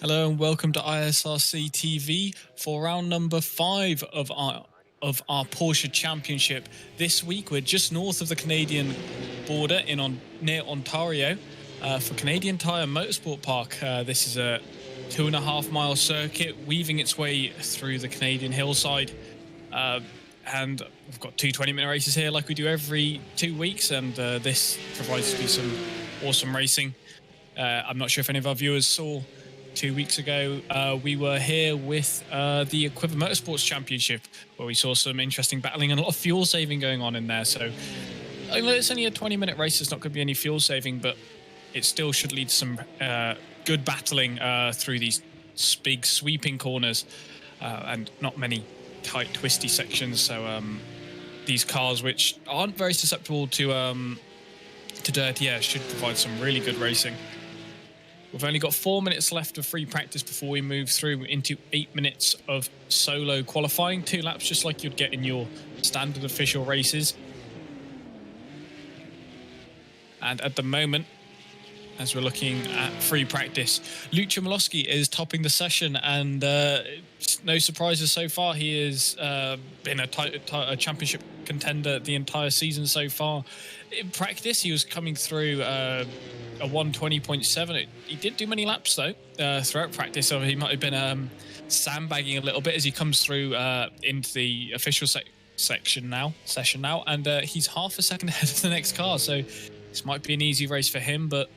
Hello and welcome to ISRC TV for round number 5 of our Porsche Championship. This week we're just north of the Canadian border near Ontario for Canadian Tire Motorsport Park. This is a 2.5 mile circuit weaving its way through the Canadian hillside. And we've got two 20-minute races here like we do every 2 weeks, and this provides to be some awesome racing. I'm not sure if any of our viewers saw 2 weeks ago, we were here with the Equivalent Motorsports Championship, where we saw some interesting battling and a lot of fuel saving going on in there. So, I know it's only a 20-minute race, there's not going to be any fuel saving, but it still should lead to some good battling through these big sweeping corners and not many tight, twisty sections. So, these cars, which aren't very susceptible to dirty air, should provide some really good racing. We've only got 4 minutes left of free practice before we move through into 8 minutes of solo qualifying. 2 laps, just like you'd get in your standard official races. And at the moment, as we're looking at free practice, Lucia Malosky is topping the session, and no surprises so far. He has been a championship contender the entire season so far. In practice, he was coming through a 120.7. He didn't do many laps though throughout practice, so he might have been sandbagging a little bit as he comes through into the official session now, and he's half a second ahead of the next car. So this might be an easy race for him, but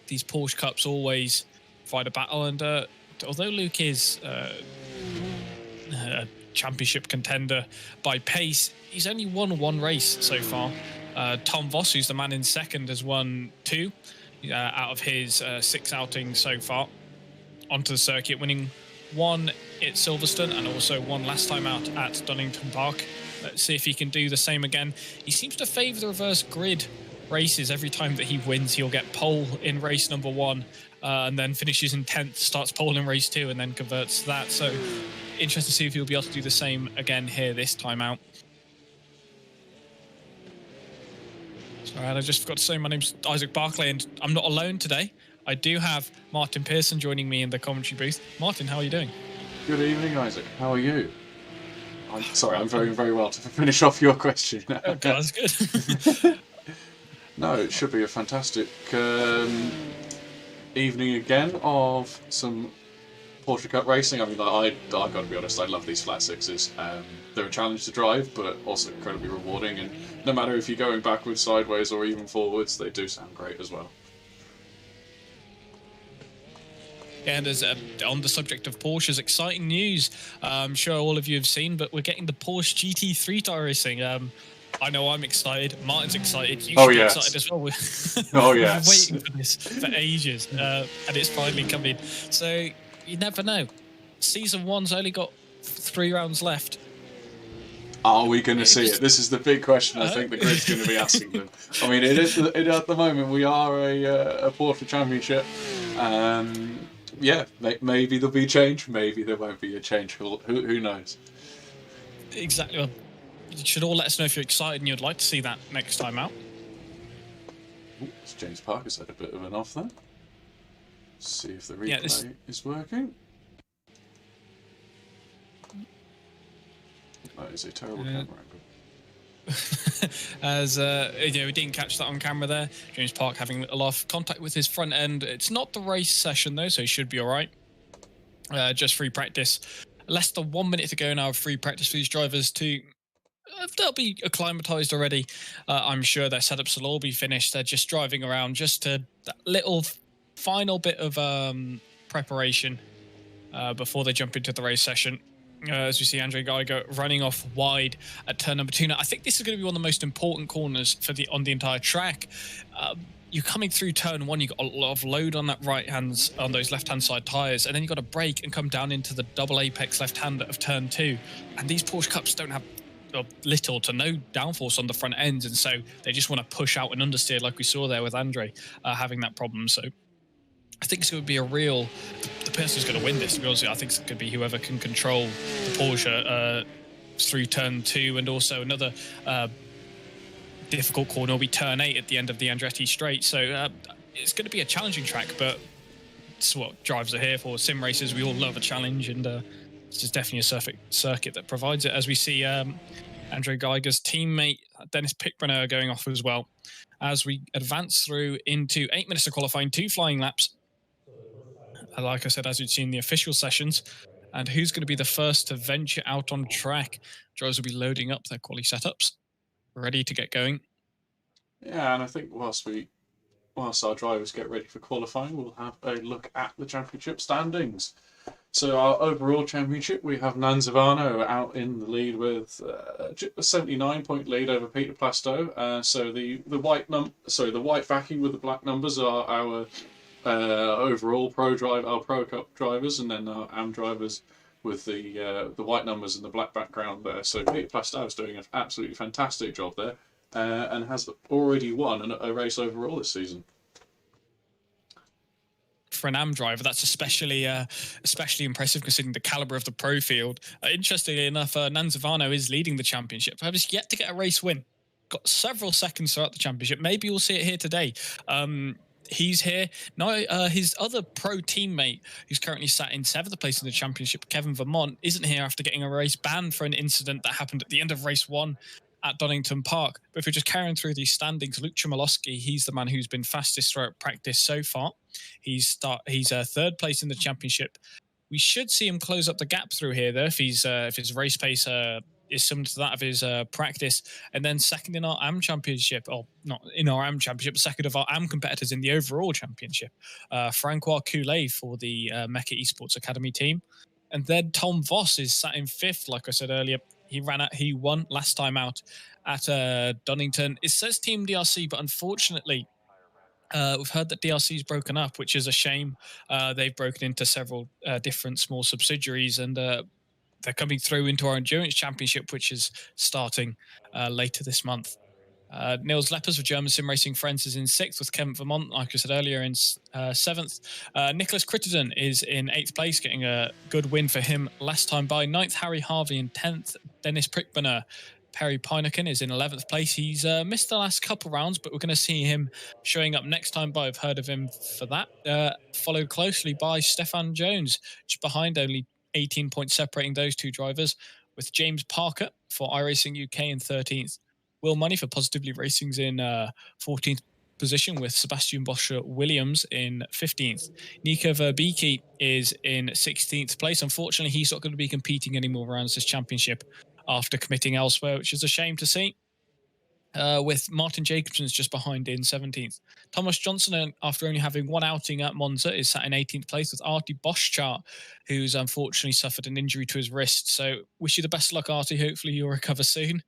these Porsche Cups always fight a battle, and although Luke is a championship contender by pace, he's only won 1 race so far. Tom Voss, who's the man in second, has won 2 out of his 6 outings so far onto the circuit, winning 1 at Silverstone and also 1 last time out at Donington Park. Let's see if he can do the same again. He seems to favour the reverse grid races. Every time that he wins, he'll get pole in race number 1 and then finishes in 10th, starts pole in race 2 and then converts to that. So interesting to see if he'll be able to do the same again here this time out. Sorry, I just forgot to say my name's Isaac Barclay, and I'm not alone today. I do have Martin Pearson joining me in the commentary booth. Martin, how are you doing? Good evening, Isaac. How are you? I'm sorry, I'm very, very well. To finish off your question. Oh, God, that's good. No, it should be a fantastic evening again of some Porsche Cup racing. I mean, I've got to be honest, I love these flat sixes. They're a challenge to drive, but also incredibly rewarding. And no matter if you're going backwards, sideways, or even forwards, they do sound great as well. And as on the subject of Porsches, exciting news. I'm sure all of you have seen, but we're getting the Porsche GT3 tire racing. I know I'm excited. Martin's excited. You should be excited as well. Oh, yes. We've been waiting for this for ages, and it's finally coming. So you never know. Season 1's only got 3 rounds left. Are we going to see it? This is the big question I think the grid's going to be asking them. I mean, at the moment we are a Porsche Championship. Yeah, maybe there'll be a change. Maybe there won't be a change. Who knows? Exactly. Well, you should all let us know if you're excited and you'd like to see that next time out. Ooh, James Parker's had a bit of an off there. See if the replay is working. That is a terrible camera angle. As we didn't catch that on camera there. James Park having a lot of contact with his front end. It's not the race session though, so he should be all right. Just free practice. Less than 1 minute to go now of free practice for these drivers to. They'll be acclimatized already. I'm sure their setups will all be finished. They're just driving around just to that little final bit of preparation before they jump into the race session. As we see Andre Geiger running off wide at turn number 2. Now, I think this is going to be one of the most important corners on the entire track. You're coming through turn 1, you've got a lot of load on that on those left-hand side tyres, and then you've got to brake and come down into the double apex left-hander of turn 2. And these Porsche Cups don't have little to no downforce on the front ends, and so they just want to push out and understeer like we saw there with Andre having that problem. So I think it's going to be the person who's going to win this, to be honest, I think it could be whoever can control the Porsche through turn 2, and also another difficult corner will be turn 8 at the end of the Andretti straight. So it's going to be a challenging track, but it's what drivers are here for. Sim racers, we all love a challenge, and it's just definitely a circuit that provides it. As we see Andre Geiger's teammate Dennis Pickbrenner going off as well. As we advance through into 8 minutes of qualifying, 2 flying laps. Like I said, as we've seen the official sessions, and who's going to be the first to venture out on track? Drivers will be loading up their quali setups, ready to get going. Yeah, and I think whilst our drivers get ready for qualifying, we'll have a look at the championship standings. So our overall championship, we have Nanzavano out in the lead with a 79-point lead over Peter Plasto. So the white backing with the black numbers are our overall our Pro Cup drivers, and then our AM drivers with the white numbers and the black background there. So Peter Plasto is doing an absolutely fantastic job there, and has already won a race overall this season. For an AM driver, that's especially impressive considering the caliber of the pro field. Interestingly enough, Nanzavano is leading the championship. He's yet to get a race win. Got several seconds throughout the championship. Maybe we'll see it here today. He's here. Now, his other pro teammate, who's currently sat in 7th place in the championship, Kevin Vermont, isn't here after getting a race ban for an incident that happened at the end of race 1 at Donington Park. But if we're just carrying through these standings, Luke Chmielowski, he's the man who's been fastest throughout practice so far. He's 3rd place in the championship. We should see him close up the gap through here, though, if his race pace is similar to that of his practice. And then second in our AM championship, or not in our AM championship, but second of our AM competitors in the overall championship, Francois Coulet for the Mecca Esports Academy team. And then Tom Voss is sat in 5th, like I said earlier. He won last time out at Donington. It says Team DRC, but unfortunately, we've heard that DRC's broken up, which is a shame. They've broken into several different small subsidiaries, and they're coming through into our Endurance Championship, which is starting later this month. Niels Leppers of German Sim Racing Friends is in 6th, with Kevin Vermont, like I said earlier, in 7th. Nicholas Crittenden is in 8th place, getting a good win for him last time by. 9th, Harry Harvey in 10th. Dennis Prickbrenner. Perry Pineken is in 11th place. He's missed the last couple rounds, but we're going to see him showing up next time by. I've heard of him for that. Followed closely by Stefan Jones, just behind, only 18 points separating those two drivers, with James Parker for iRacing UK in 13th. Will Money for Positively Racing's in 14th position, with Sebastian Boscher Williams in 15th. Nico Verbicki is in 16th place. Unfortunately, he's not going to be competing any more rounds this championship after committing elsewhere, which is a shame to see. With Martin Jacobson's just behind in 17th. Thomas Johnson, after only having one outing at Monza, is sat in 18th place, with Artie Boschart, who's unfortunately suffered an injury to his wrist. So wish you the best of luck, Artie. Hopefully you'll recover soon.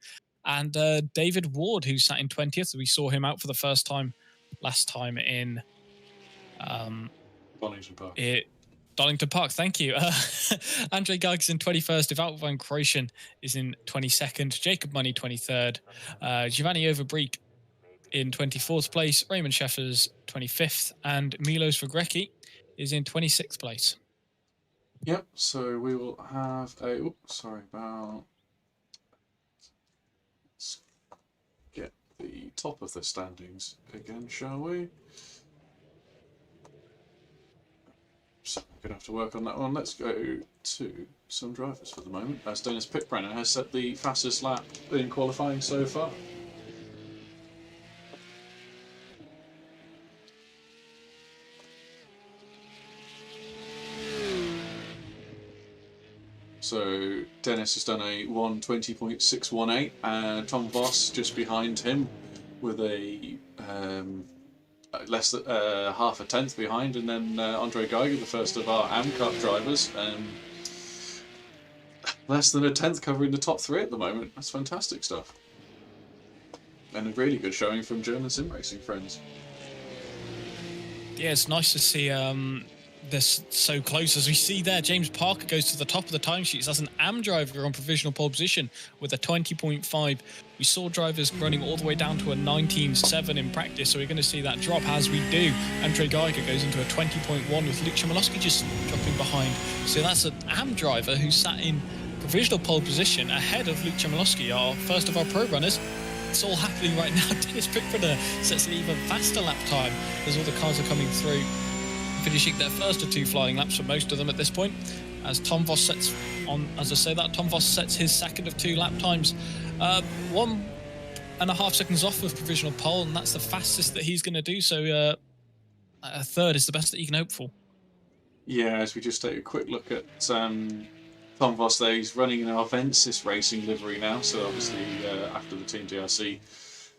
And David Ward, who's sat in 20th. We saw him out for the first time last time in Donington Park. Donington Park, thank you. Andre Geiger's in 21st. Ewout van Kroischen is in 22nd. Jacob Money, 23rd. Giovanni Overbreek in 24th place. Raymond Scheffers, 25th. And Milos Vagrecki is in 26th place. Yep, so we will have a... sorry about... Let's get the top of the standings again, shall we? So we're going to have to work on that one. Let's go to some drivers for the moment, as Dennis Pickbrenner has set the fastest lap in qualifying so far. So Dennis has done a 1:20.618, and Tom Voss just behind him with a less than half a tenth behind, and then Andre Geiger, the first of our AM Cup drivers, less than a tenth covering the top 3 at the moment. That's fantastic stuff, and a really good showing from German Sim Racing Friends. Yeah, it's nice to see this so close. As we see there, James Parker goes to the top of the timesheets as an AM driver on provisional pole position with a 20.5. We saw drivers running all the way down to a 19.7 in practice, so we're going to see that drop as we do. Andre Geiger goes into a 20.1 with Luke Chmielowski just dropping behind. So that's an AM driver who sat in provisional pole position ahead of Luke Chmielowski, our first of our pro runners. It's all happening right now. Dennis Pickford sets an even faster lap time as all the cars are coming through. finishing their first of 2 flying laps for most of them at this point. As Tom Voss sets on, as I say that, Tom Voss sets his second of 2 lap times. 1.5 seconds off of provisional pole, and that's the fastest that he's going to do. So a third is the best that you can hope for. Yeah, as we just take a quick look at Tom Voss there, he's running an Avensis Racing livery now, so obviously after the Team DRC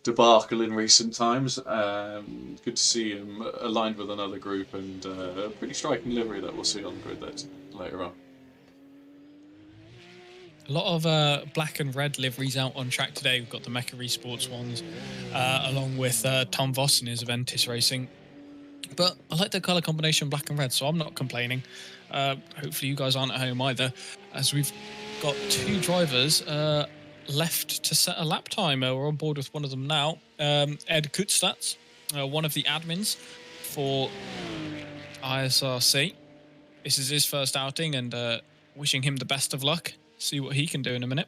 debacle in recent times, good to see him aligned with another group, and a pretty striking livery that we'll see on the grid later on. A lot of black and red liveries out on track today. We've got the Mecha Esports ones, along with Tom Voss in his Aventis Racing. But I like the colour combination black and red, so I'm not complaining. Hopefully you guys aren't at home either, as we've got 2 drivers left to set a lap time. We're on board with one of them now. Ed Kutstats, one of the admins for ISRC. This is his first outing, and wishing him the best of luck. See what he can do in a minute.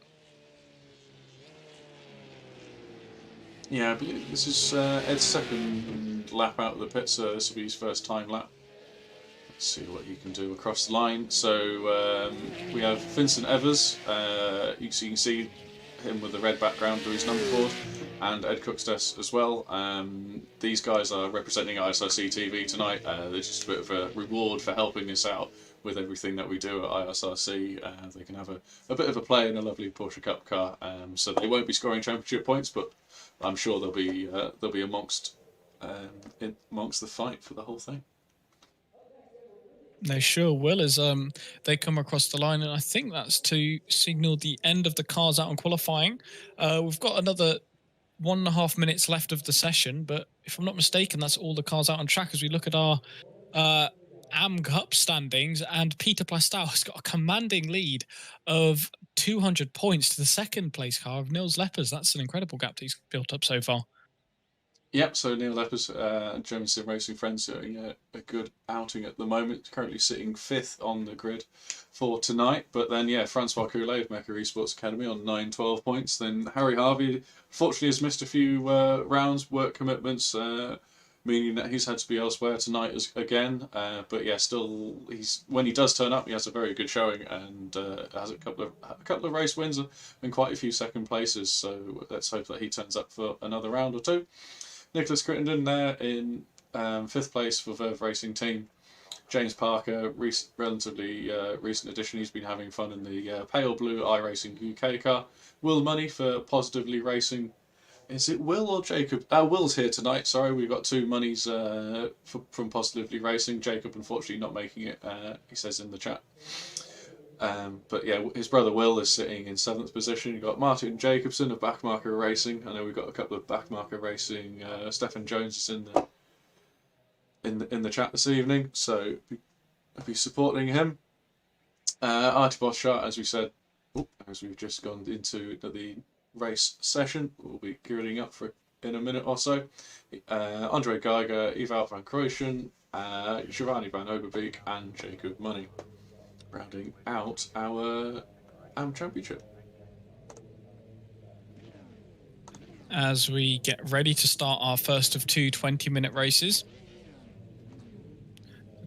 Yeah, I believe this is Ed's second lap out of the pits, so this will be his first time lap. Let's see what he can do across the line. So we have Vincent Evers, you can see him with the red background through his number board, and Ed Cookstess as well. These guys are representing ISRC TV tonight. They're just a bit of a reward for helping us out with everything that we do at ISRC. They can have a bit of a play in a lovely Porsche Cup car, so they won't be scoring championship points, but I'm sure they'll be amongst the fight for the whole thing. They sure will, as they come across the line, and I think that's to signal the end of the cars out on qualifying. We've got another 1.5 minutes left of the session, but if I'm not mistaken, that's all the cars out on track as we look at our AM Cup standings, and Peter Plastow has got a commanding lead of 200 points to the second place car of Nils Lepers. That's an incredible gap that he's built up so far. Yep, so Neil Lepers, German Sim Racing Friends, doing a good outing at the moment, currently sitting 5th on the grid for tonight. But then, yeah, Francois Coulet of Mecha Esports Academy on 9-12 points. Then Harry Harvey, fortunately, has missed a few rounds, work commitments, meaning that he's had to be elsewhere tonight again. But yeah, still, when he does turn up, he has a very good showing, and has a couple of race wins and quite a few second places. So let's hope that he turns up for another round or 2. Nicholas Crittenden there in 5th place for Verve Racing Team. James Parker, relatively recent addition. He's been having fun in the Pale Blue iRacing UK car. Will Money for Positively Racing. Is it Will or Jacob? Will's here tonight. Sorry, we've got 2 monies from Positively Racing. Jacob, unfortunately, not making it, he says in the chat. But yeah, his brother Will is sitting in 7th position. You've got Martin Jacobson of Backmarker Racing. I know we've got a couple of Backmarker Racing. Stefan Jones is in the chat this evening, so I'll be supporting him. Artie Boschart, as we said, as we've just gone into the race session, we'll be gearing up for in a minute or so. Andre Geiger, Ewout van Kroischen, Giovanni van Oberbeek, and Jacob Money, rounding out our AM Championship. As we get ready to start our first of 2 20-minute races,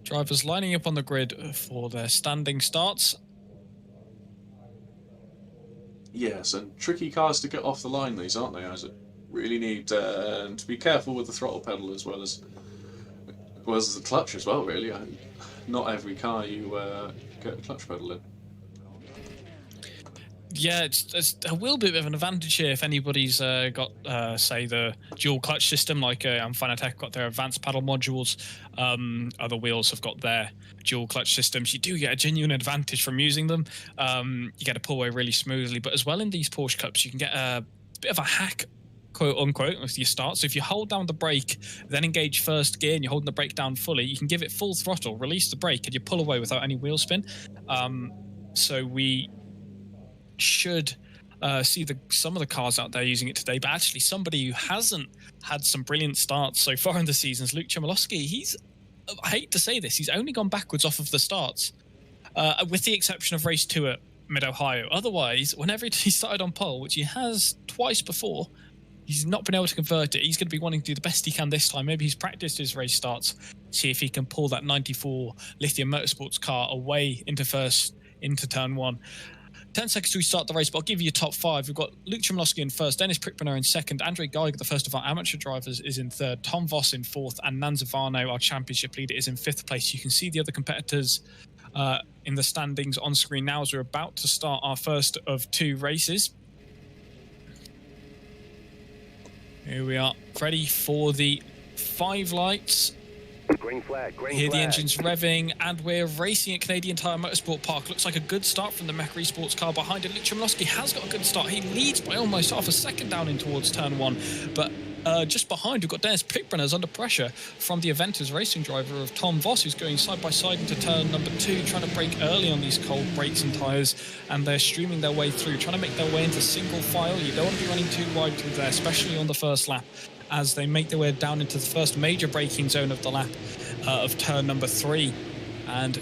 drivers lining up on the grid for their standing starts. Yes, and tricky cars to get off the line, these, aren't they, Isaac? Really need to be careful with the throttle pedal as well as the clutch as well, really. Not every car you get a clutch pedal in. Yeah, it's a little bit of an advantage here if anybody's got, say, the dual clutch system, like Fanatec got their advanced paddle modules. Other wheels have got their dual clutch systems. You do get a genuine advantage from using them. You get to pull away really smoothly, but as well in these Porsche Cups, you can get a bit of a hack, quote unquote, with your start. So if you hold down the brake, then engage first gear, and you're holding the brake down fully, you can give it full throttle, release the brake, and you pull away without any wheel spin. So we should see some of the cars out there using it today, but actually somebody who hasn't had some brilliant starts so far in the season is Luke Chmielowski. I hate to say this, he's only gone backwards off of the starts, with the exception of race 2 at Mid-Ohio. Otherwise, whenever he started on pole, which he has twice before, he's not been able to convert it. He's going to be wanting to do the best he can this time. Maybe he's practiced his race starts see if he can pull that 94 Lithium Motorsports car away into turn 1. 10 seconds to restart the race, but I'll give you your top 5. We've got Luke Chmielowski in first, Dennis Prickbrenner in second, Andrei Geiger, the first of our amateur drivers, is in third, Tom Voss in fourth, and Nan Zavano, our championship leader, is in fifth place. You can see the other competitors in the standings on screen now as we're about to start our first of 2 races. Here we are, ready for the 5 lights. Green flag, green Hear the flag. engines revving, and we're racing at Canadian Tire Motorsport Park. Looks like a good start from the Mecca Esports car behind it. Luke Chmielowski has got a good start. He leads by almost half a second down in towards turn 1. But just behind, we've got Dennis Prickbrenner under pressure from the Aventus racing driver of Tom Voss, who's going side by side into turn number 2, trying to brake early on these cold brakes and tyres, and they're streaming their way through, trying to make their way into single file. You don't want to be running too wide through there, especially on the first lap, as they make their way down into the first major braking zone of the lap of turn number 3. And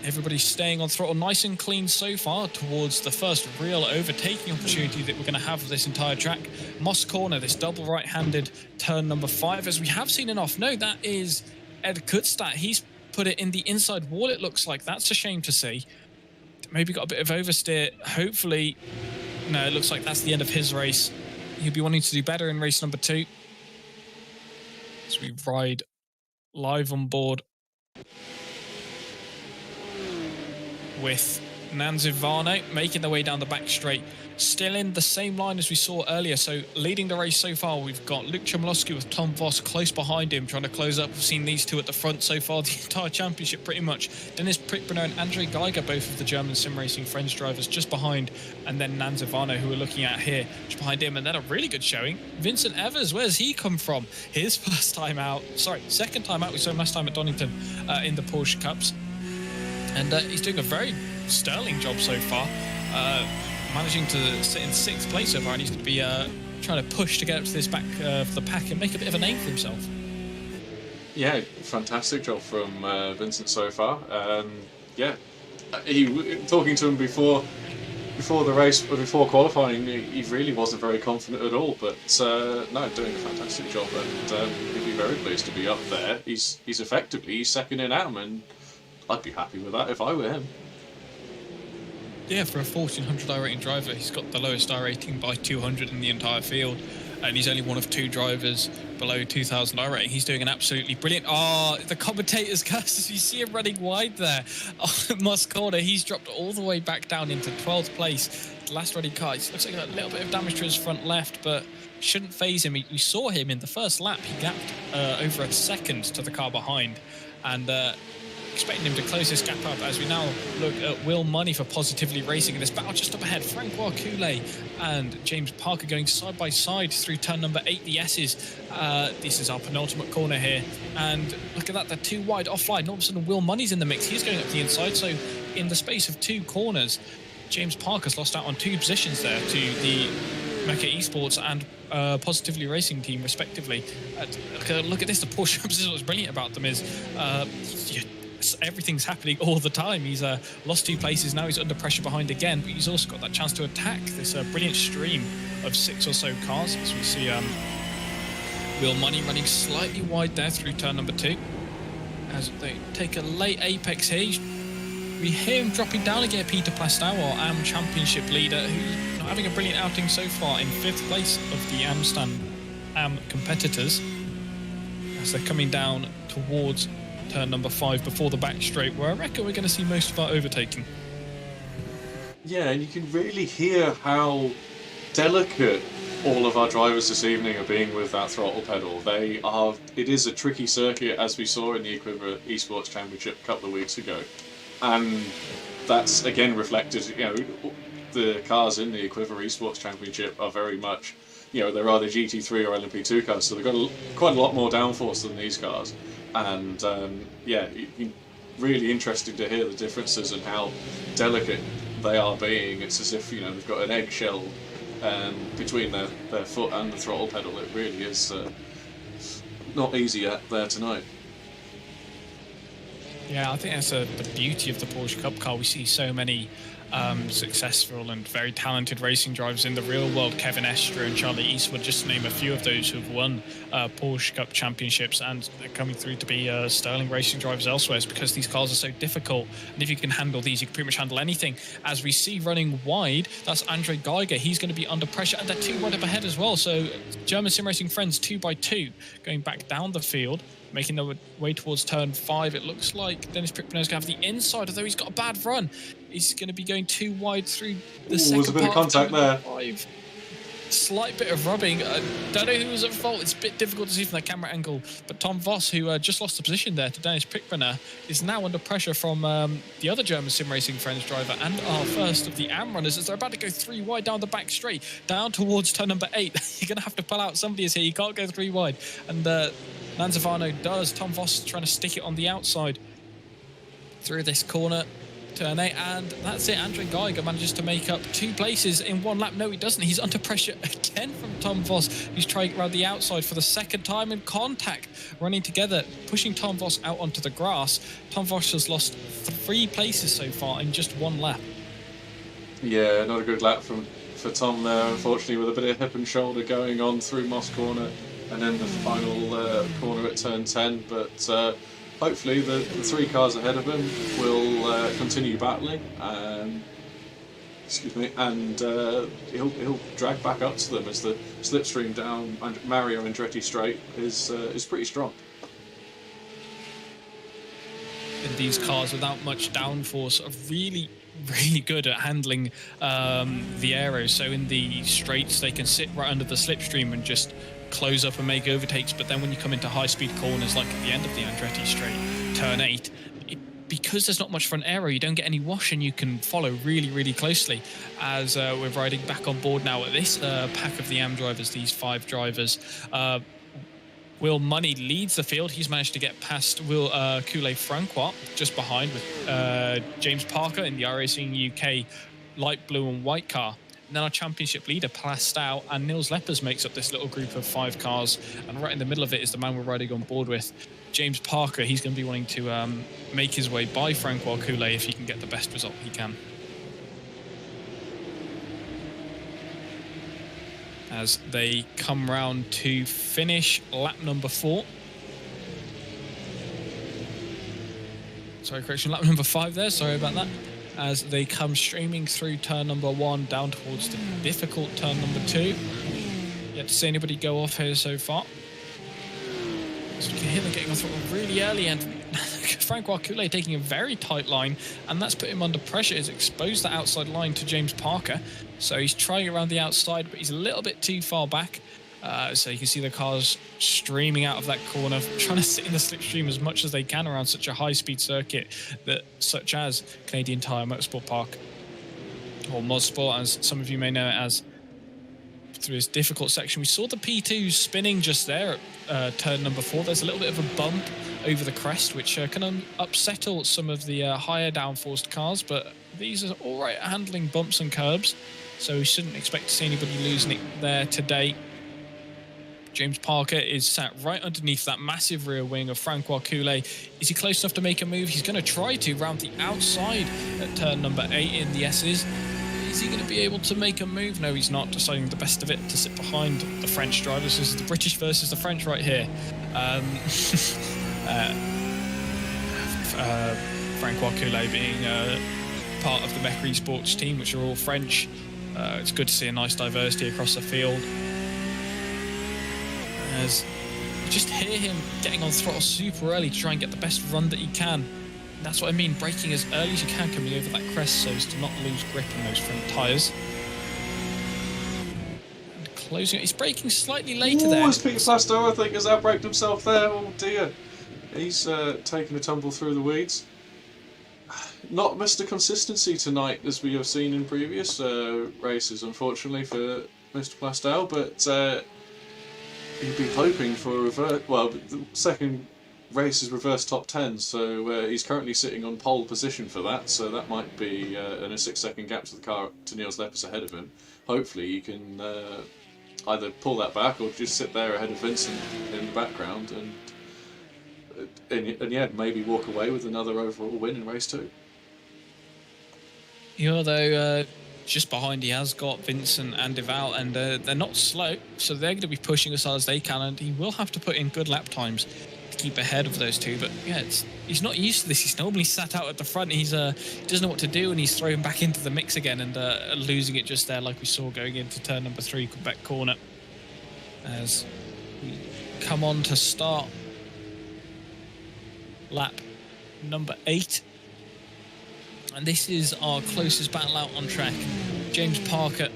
everybody's staying on throttle nice and clean so far towards the first real overtaking opportunity that we're going to have this entire track. Moss Corner, this double right-handed turn number 5, as we have seen enough. No, that is Ed Kutstadt. He's put it in the inside wall, it looks like. That's a shame to see. Maybe got a bit of oversteer. Hopefully, no, it looks like that's the end of his race. He'll be wanting to do better in race number 2. As we ride live on board with Nan Zavano making their way down the back straight, still in the same line as we saw earlier. So leading the race so far, we've got Luke Chmielowski with Tom Voss close behind him, trying to close up. We've seen these two at the front so far the entire championship pretty much. Dennis Prickbrenner and Andrei Geiger, both of the German sim racing French drivers, just behind, and then Nan Zavano, who we're looking at here, just behind him. And then a really good showing, Vincent Evers. Where's he come from? His second time out. We saw him last time at Donington in the Porsche Cups, and he's doing a very sterling job so far, managing to sit in 6th place so far, and he's going to be trying to push to get up to this back of the pack and make a bit of a name for himself. Yeah, fantastic job from Vincent so far. Yeah, he talking to him before the race, before qualifying, he really wasn't very confident at all. But no, doing a fantastic job, and he'd be very pleased to be up there. He's effectively second in AM, and I'd be happy with that if I were him. Yeah, for a 1400 I rating driver, he's got the lowest I rating by 200 in the entire field, and he's only one of 2 drivers below 2000 I rating. He's doing an absolutely brilliant. The commentator's curses. You see him running wide there. Moss Corner, he's dropped all the way back down into 12th place. The last running car, it looks like a little bit of damage to his front left, but shouldn't phase him. We saw him in the first lap. He gapped over a second to the car behind, and expecting him to close this gap up as we now look at Will Money for Positively Racing in this battle. Just up ahead, Francois Coulet and James Parker going side by side through turn number 8, the S's. This is our penultimate corner here, and look at that, they're too wide offline. All of a sudden Will Money's in the mix. He's going up the inside, so in the space of 2 corners, James Parker's lost out on 2 positions there to the Mecca Esports and Positively Racing team respectively. Look at this, the Porsche position. What's brilliant about them is everything's happening all the time. He's lost 2 places, now he's under pressure behind again, but he's also got that chance to attack this brilliant stream of 6 or so cars. As we see Will Money running slightly wide there through turn number 2 as they take a late apex here. We hear him dropping down again, Peter Plastow, our AM Championship leader, who's not having a brilliant outing so far, in 5th place of the AM competitors, as they're coming down towards turn number 5 before the back straight, where I reckon we're going to see most of our overtaking. Yeah, and you can really hear how delicate all of our drivers this evening are being with that throttle pedal. It is a tricky circuit, as we saw in the Equiva Esports Championship a couple of weeks ago. And that's again reflected, the cars in the Equiva Esports Championship are very much, they're either GT3 or LMP2 cars, so they've got quite a lot more downforce than these cars. And really interesting to hear the differences and how delicate they are being. It's as if they've got an eggshell between their foot and the throttle pedal. It really is not easy there tonight. Yeah, I think that's the beauty of the Porsche Cup car. We see so many successful and very talented racing drivers in the real world. Kevin Estre and Charlie Eastwood, just to name a few of those who've won Porsche Cup championships, and they're coming through to be sterling racing drivers elsewhere. It's because these cars are so difficult, and if you can handle these, you can pretty much handle anything. As we see running wide, that's Andre Geiger. He's going to be under pressure, and they're 2 wide up ahead as well. So German sim racing friends 2 by 2 going back down the field, making their way towards turn 5. It looks like Dennis Prickbrenner's going to have the inside, although he's got a bad run. He's going to be going 2 wide through the second There's a bit of contact there. 5. Slight bit of rubbing. I don't know who was at fault. It's a bit difficult to see from that camera angle. But Tom Voss, who just lost the position there to Dennis Prickbrenner, is now under pressure from the other German sim racing friends driver and our first of the AM runners, as they're about to go 3 wide down the back straight, down towards turn number 8. You're going to have to pull out. Somebody is here. You can't go 3 wide. And Manzovano does. Tom Voss trying to stick it on the outside through this corner. Turn 8, and that's it. Andre Geiger manages to make up 2 places in 1 lap. No, he doesn't. He's under pressure again from Tom Voss, who's trying around the outside for the second time in contact, running together, pushing Tom Voss out onto the grass. Tom Voss has lost 3 places so far in just 1 lap. Yeah, not a good lap for Tom there, unfortunately, with a bit of hip and shoulder going on through Moss Corner and then the final corner at turn 10. But hopefully the 3 cars ahead of him will continue battling, and he'll drag back up to them as the slipstream down Mario Andretti straight is pretty strong. And these cars without much downforce are really good at handling the aero. So in the straights, they can sit right under the slipstream and just close up and make overtakes. But then when you come into high-speed corners, like at the end of the Andretti straight, turn 8, because there's not much front aero, you don't get any wash, and you can follow really closely. As we're riding back on board now at this pack of the AM drivers, these 5 drivers. Will Money leads the field. He's managed to get past Will Coulet-Francois, just behind, with James Parker in the iRacing UK light blue and white car. And then our championship leader, Plastau, and Nils Leppers makes up this little group of 5 cars. And right in the middle of it is the man we're riding on board with, James Parker. He's going to be wanting to make his way by Francois Coulet if he can get the best result he can. As they come round to finish lap number 4. Sorry, correction, lap number 5 there. Sorry about that. As they come streaming through turn number 1 down towards the difficult turn number 2. Yet to see anybody go off here so far. So you can hear them getting on throttle really early, and Francois Coulet taking a very tight line, and that's put him under pressure. It's exposed that outside line to James Parker. So he's trying around the outside, but he's a little bit too far back. So you can see the cars streaming out of that corner, trying to sit in the slipstream as much as they can around such a high-speed circuit such as Canadian Tire Motorsport Park, or Motorsport, as some of you may know it as. Through this difficult section, we saw the P2 spinning just there at turn number 4. There's a little bit of a bump over the crest, which can upsettle some of the higher downforced cars, but these are all right at handling bumps and curbs, so we shouldn't expect to see anybody losing it there today. James Parker is sat right underneath that massive rear wing of Francois Coulet. Is he close enough to make a move? He's going to try to round the outside at turn number 8 in the S's. Is he going to be able to make a move? No, he's not, deciding the best of it to sit behind the French drivers. This is the British versus the French right here. Francois Coulet being part of the Mecri Sports team, which are all French. It's good to see a nice diversity across the field. As you just hear him getting on throttle super early to try and get the best run that he can. And that's what I mean, braking as early as you can coming over that crest so as to not lose grip on those front tyres. And closing it, he's braking slightly later there. It's Peter Plastau, I think, has outbraked himself there. Oh dear. He's taking a tumble through the weeds. Not Mr. Consistency tonight, as we have seen in previous races, unfortunately, for Mr. Plastau, but he'd be hoping for a reverse. Well, the second race is reverse top 10, so he's currently sitting on pole position for that, so that might be in a 6-second gap to the car to Nils Leppers ahead of him. Hopefully he can either pull that back or just sit there ahead of Vincent in the background and yeah, maybe walk away with another overall win in race 2. Although just behind he has got Vincent and Deval, and they're not slow, so they're going to be pushing as hard as they can, and he will have to put in good lap times to keep ahead of those two. But yeah, he's not used to this. He's normally sat out at the front. He doesn't know what to do, and he's thrown back into the mix again and losing it just there, like we saw going into turn number 3, Quebec corner. As we come on to start lap number 8. And this is our closest battle out on track. James Parker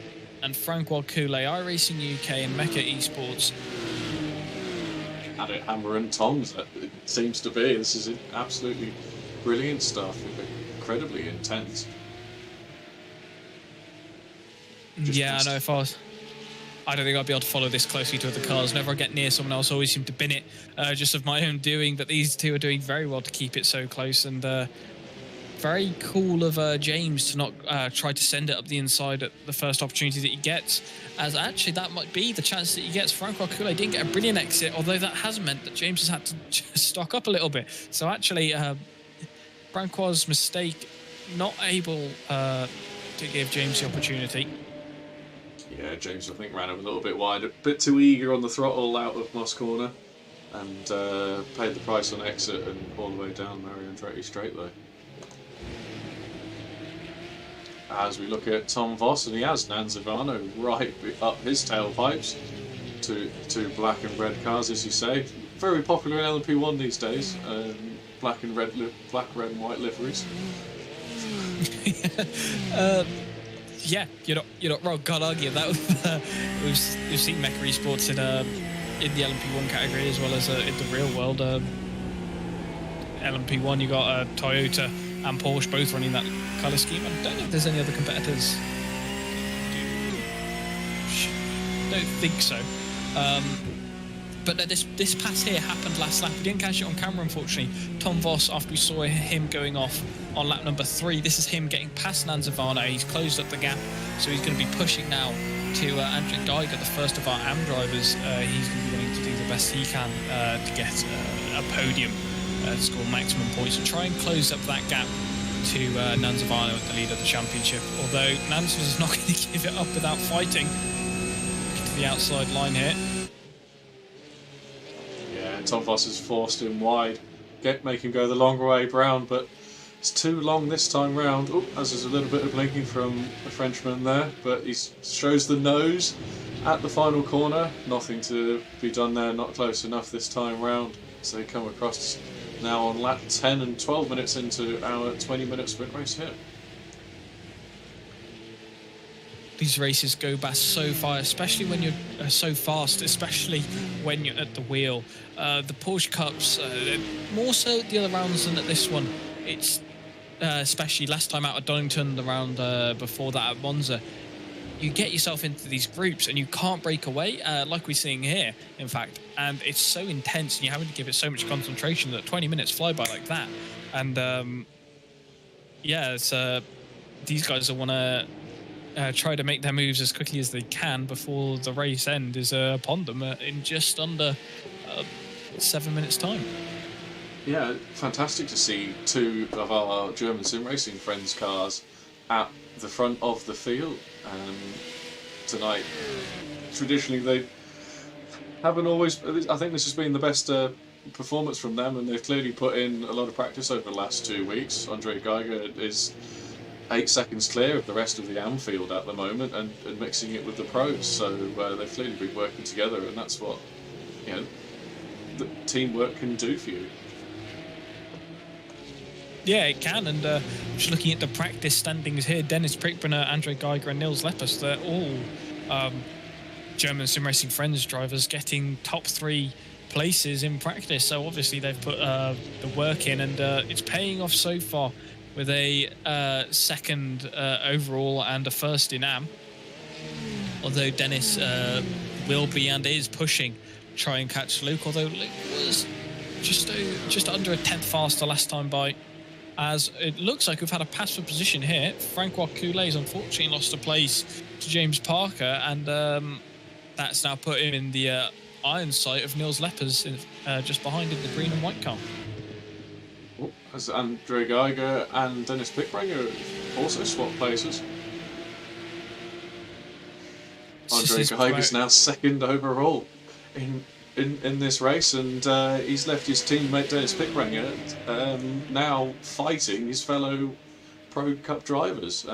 and Francois Coulet, iRacing UK and Mecca Esports. Had it hammer and tongs, it seems to be. This is absolutely brilliant stuff. Incredibly intense. Yeah, I know. I don't think I'd be able to follow this closely to other cars. Whenever I get near someone else, I always seem to bin it, just of my own doing. But these two are doing very well to keep it so close, and very cool of James to not try to send it up the inside at the first opportunity that he gets, as actually that might be the chance that he gets. Francois Coulet didn't get a brilliant exit, although that has meant that James has had to just stock up a little bit. So actually, Francois' mistake, not able to give James the opportunity. Yeah, James, I think, ran a little bit wide, a bit too eager on the throttle out of Moss Corner, and paid the price on exit and all the way down Marion Andretti straight though. As we look at Tom Voss, and he has Nanzivano right up his tailpipes. Two black and red cars, as you say. Very popular in LMP1 these days. Black, red, and white liveries. Yeah, you're not wrong. Can't argue that. We've seen Mecca Esports in the LMP1 category as well as in the real world. LMP1, you got Toyota and Porsche both running that colour scheme. I don't know if there's any other competitors. Don't think so. But this pass here happened last lap. We didn't catch it on camera, unfortunately. Tom Voss, after we saw him going off on lap number 3, this is him getting past Nanzivano. He's closed up the gap, so he's going to be pushing now to Andrej Geiger, the first of our AM drivers. He's going to be wanting to do the best he can to get a podium, to score maximum points, and try and close up that gap to Nanzivano at the lead of the championship. Although Nanz is not going to give it up without fighting. To the outside line here. Tom Voss has forced him wide, make him go the longer way round, but it's too long this time round. Oh, as there's a little bit of blinking from the Frenchman there, but he shows the nose at the final corner. Nothing to be done there, not close enough this time round. So they come across now on lap 10 and 12 minutes into our 20-minute sprint race here. These races go back so far, especially when you're so fast, especially when you're at the wheel. The Porsche Cups, more so at the other rounds than at this one. It's especially last time out at Donington, the round before that at Monza. You get yourself into these groups and you can't break away, like we're seeing here, in fact. And it's so intense and you're having to give it so much concentration that 20 minutes fly by like that. And yeah, it's, these guys will want to try to make their moves as quickly as they can before the race end is upon them in just under 7 minutes time. Yeah, fantastic to see two of our German sim racing friends' cars at the front of the field tonight. Traditionally, they haven't always. I think this has been the best performance from them, and they've clearly put in a lot of practice over the last 2 weeks. Andrej Geiger is 8 seconds clear of the rest of the AM field at the moment, and mixing it with the pros. So they've clearly been working together, and that's what the teamwork can do for you. Yeah, it can. And just looking at the practice standings here, Dennis Prickbrenner, Andrej Geiger, and Nils Leppers, they're all German sim racing friends drivers getting top 3 places in practice. So obviously they've put the work in, and it's paying off so far, with a second overall and a first in AM. Although Dennis will be and is pushing to try and catch Luke, although Luke was just under a tenth faster last time by. As it looks like we've had a pass for position here. Francois Coulet has unfortunately lost a place to James Parker, and that's now put him in the iron sight of Nils Leppers, just behind him, the green and white car. as Andre Geiger and Dennis Pickbringer also swapped places. Andre Geiger's now second overall in this race, and he's left his teammate Dennis Pickbringer now fighting his fellow Pro Cup drivers.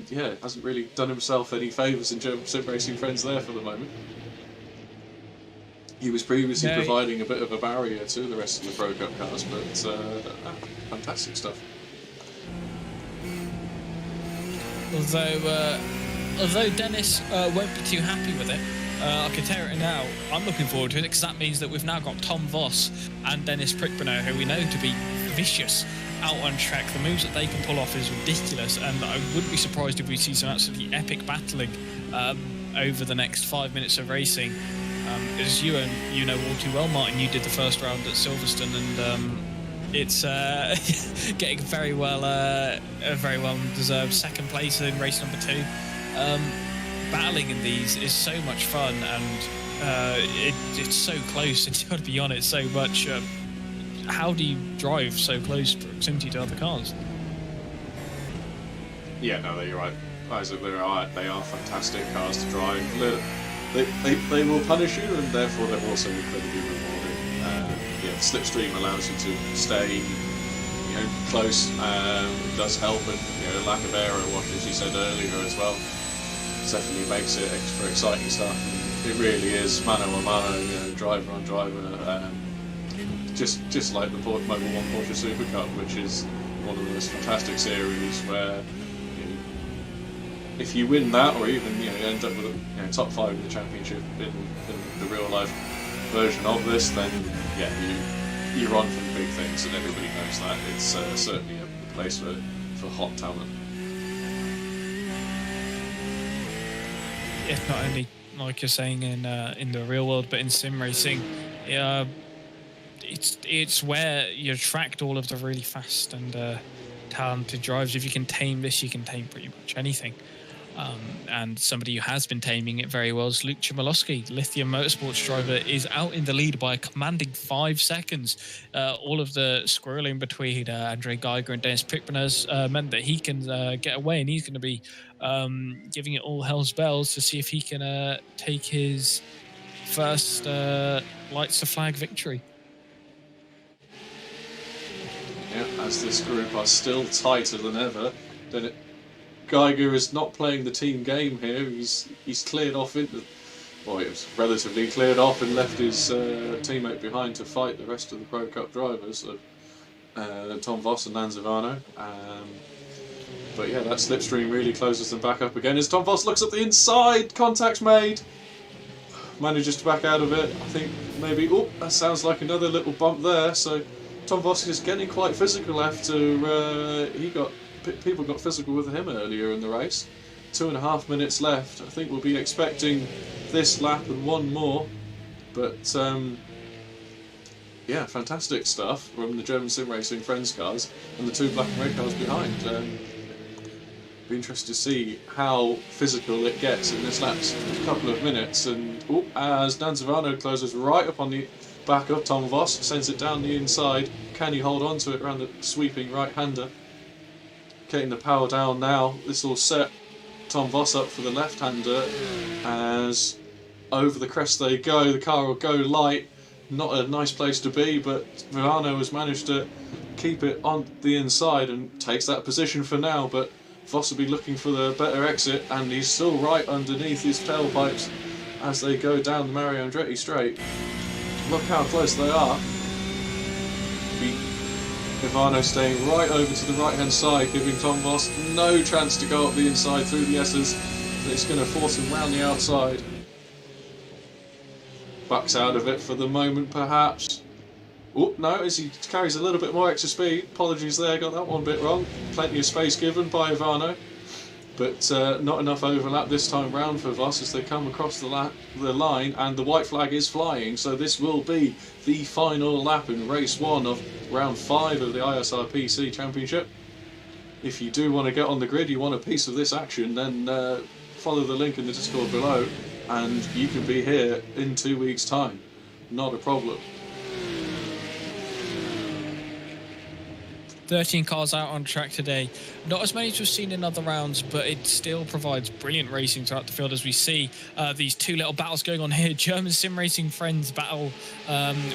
Yeah, hasn't really done himself any favours in German sim racing friends there for the moment. He was previously providing a bit of a barrier to the rest of the Pro Cup cars, but fantastic stuff. Although Dennis won't be too happy with it, I can tell it now, I'm looking forward to it because that means that we've now got Tom Voss and Dennis Prickbrenner, who we know to be vicious out on track. The moves that they can pull off is ridiculous, and I wouldn't be surprised if we see some absolutely epic battling over the next 5 minutes of racing. As you know all too well, Martin, you did the first round at Silverstone, and it's getting very well deserved second place in race number 2. Battling in these is so much fun, and it's so close, and you've got to be on it so much. How do you drive so close proximity to other cars? Yeah, no, you're right. Isaac, they are fantastic cars to drive. They will punish you, and therefore they're also incredibly rewarding. The slipstream allows you to stay, close. Does help, and lack of aero wash, as you said earlier as well, definitely makes it extra exciting stuff. It really is mano a mano, driver on driver. Just like the Mobil 1 Porsche Super Cup, which is one of the most fantastic series where. If you win that, or even end up with a top 5 in the championship in the real life version of this, then yeah, you're on for the big things, and everybody knows that. It's certainly a place for hot talent. Yeah, not only like you're saying in the real world, but in sim racing, it's where you attract all of the really fast and talented drivers. If you can tame this, you can tame pretty much anything. And somebody who has been taming it very well is Luke Chmielowski. Lithium Motorsports driver is out in the lead by a commanding 5 seconds. All of the squirreling between Andre Geiger and Dennis Prickbrenner's meant that he can get away, and he's going to be giving it all hell's bells to see if he can take his first lights to flag victory. Yeah, as this group are still tighter than ever. Geiger is not playing the team game here. He's cleared off it was relatively cleared off and left his teammate behind to fight the rest of the Pro Cup drivers, Tom Voss and Lanzavano. But yeah, that slipstream really closes them back up again as Tom Voss looks up the inside. Contact made. Manages to back out of it. I think maybe. Oh, that sounds like another little bump there. So Tom Voss is getting quite physical after people got physical with him earlier in the race. 2.5 minutes left. I think we'll be expecting this lap and one more. But yeah, fantastic stuff from the German sim racing friends cars and the 2 black and red cars behind. Be interested to see how physical it gets in this last couple of minutes. And as Lanzavano closes right up on the back of Tom Voss, sends it down the inside. Can he hold on to it around the sweeping right-hander? Getting the power down now. This will set Tom Voss up for the left-hander as over the crest they go. The car will go light. Not a nice place to be, but Vivano has managed to keep it on the inside and takes that position for now, but Voss will be looking for the better exit, and he's still right underneath his tailpipes as they go down the Mario Andretti straight. Look how close they are. Ivano staying right over to the right hand side, giving Tom Voss no chance to go up the inside through the S's. It's going to force him round the outside. Backs out of it for the moment perhaps. Oh no, as he carries a little bit more extra speed. Apologies there, got that one bit wrong. Plenty of space given by Ivano, but not enough overlap this time round for Voss as they come across the line, and the white flag is flying, so this will be the final lap in race 1 of round 5 of the ISRPC Championship. If you do want to get on the grid, you want a piece of this action, then follow the link in the Discord below and you can be here in 2 weeks' time. Not a problem. 13 cars out on track today. Not as many as we've seen in other rounds, but it still provides brilliant racing throughout the field as we see these two little battles going on here. German sim racing friends battle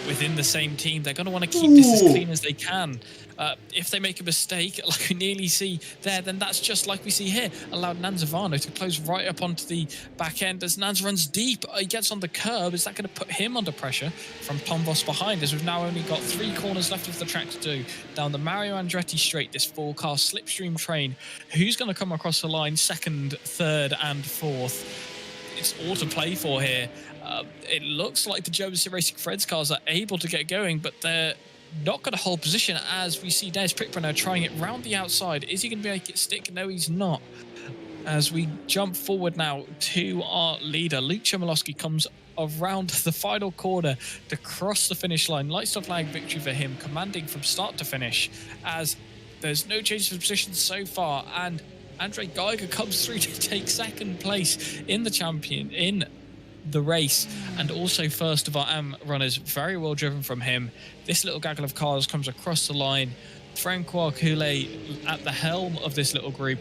within the same team. They're going to want to keep this as clean as they can. If they make a mistake, like we nearly see there, then that's just like we see here. Allowed Nanzavano to close right up onto the back end as Nanz runs deep. He gets on the curb. Is that going to put him under pressure from Tom Voss behind, as we've now only got 3 corners left of the track to do. Down the Mario Andretti straight, this 4-car slipstream train. Who's going to come across the line second, third, and fourth? It's all to play for here. It looks like the German Sim Racing Freds cars are able to get going, but they're not going to hold position as we see Des Prickbrenner trying it round the outside. Is he going to make it stick? No, he's not. As we jump forward now to our leader, Lucia Malosky comes around the final corner to cross the finish line. Lights of flag victory for him, commanding from start to finish, as there's no change of position so far, and Andre Geiger comes through to take second place in the race, and also first of our AM runners. Very well driven from him. This little gaggle of cars comes across the line. Francois Coulet at the helm of this little group,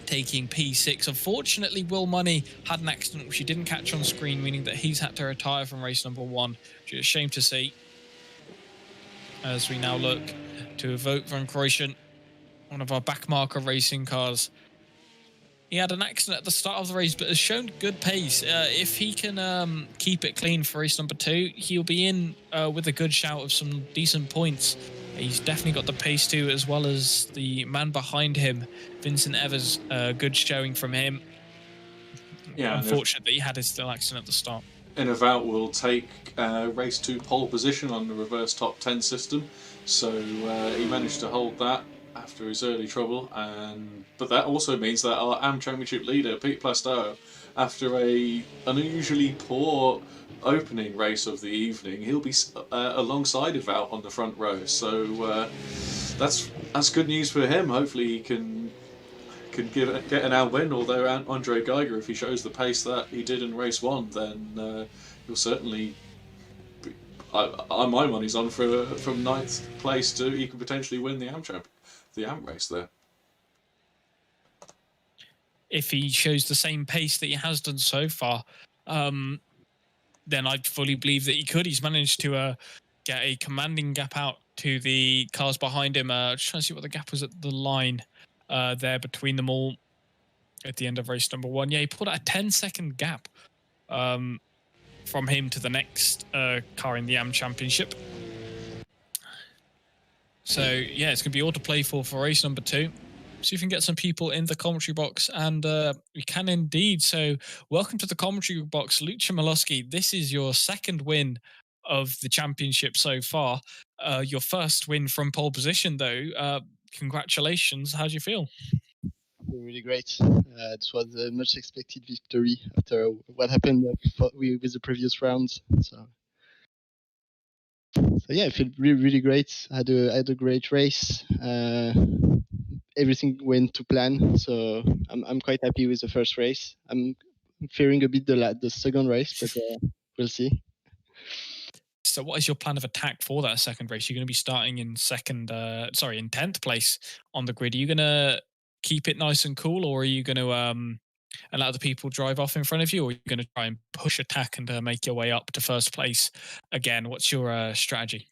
taking P6. Unfortunately, Will Money had an accident which he didn't catch on screen, meaning that he's had to retire from race number 1, which is a shame to see. As we now look to Vogt van Kreuschen, one of our backmarker racing cars. He had an accident at the start of the race, but has shown good pace. If he can keep it clean for race number 2, he'll be in with a good shout of some decent points. He's definitely got the pace too, as well as the man behind him, Vincent Evers. Good showing from him. Yeah, unfortunate that he had his still accident at the start. And Vout will take race 2 pole position on the reverse top 10 system, so he managed to hold that after his early trouble, but that also means that our AM Championship leader, Pete Plastow, after an unusually poor opening race of the evening, he'll be alongside Vout on the front row. So that's good news for him. Hopefully he can get an out win. Although Andre Geiger, if he shows the pace that he did in race 1, then he'll certainly. My money's on from 9th place to he could potentially win the AM race there. If he shows the same pace that he has done so far, then I fully believe that he could. He's managed to get a commanding gap out to the cars behind him. Just trying to see what the gap was at the line there between them all at the end of race number 1. Yeah, he pulled out a 10-second gap from him to the next car in the AM Championship. So, yeah, it's going to be all to play for race number 2. See if we can get some people in the commentary box, and we can indeed. So, welcome to the commentary box, Lucia Malosky. This is your second win of the championship so far. Your first win from pole position, though. Congratulations. How do you feel? Really great. It was a much expected victory after what happened with the previous rounds. So yeah, I feel really great. I had a great race. Everything went to plan, so I'm quite happy with the first race. I'm fearing a bit the second race, but we'll see. So what is your plan of attack for that second race? You're going to be starting in in 10th place on the grid. Are you going to keep it nice and cool, or are you going to allow the people drive off in front of you, or are you going to try and push attack and make your way up to first place again? What's your strategy?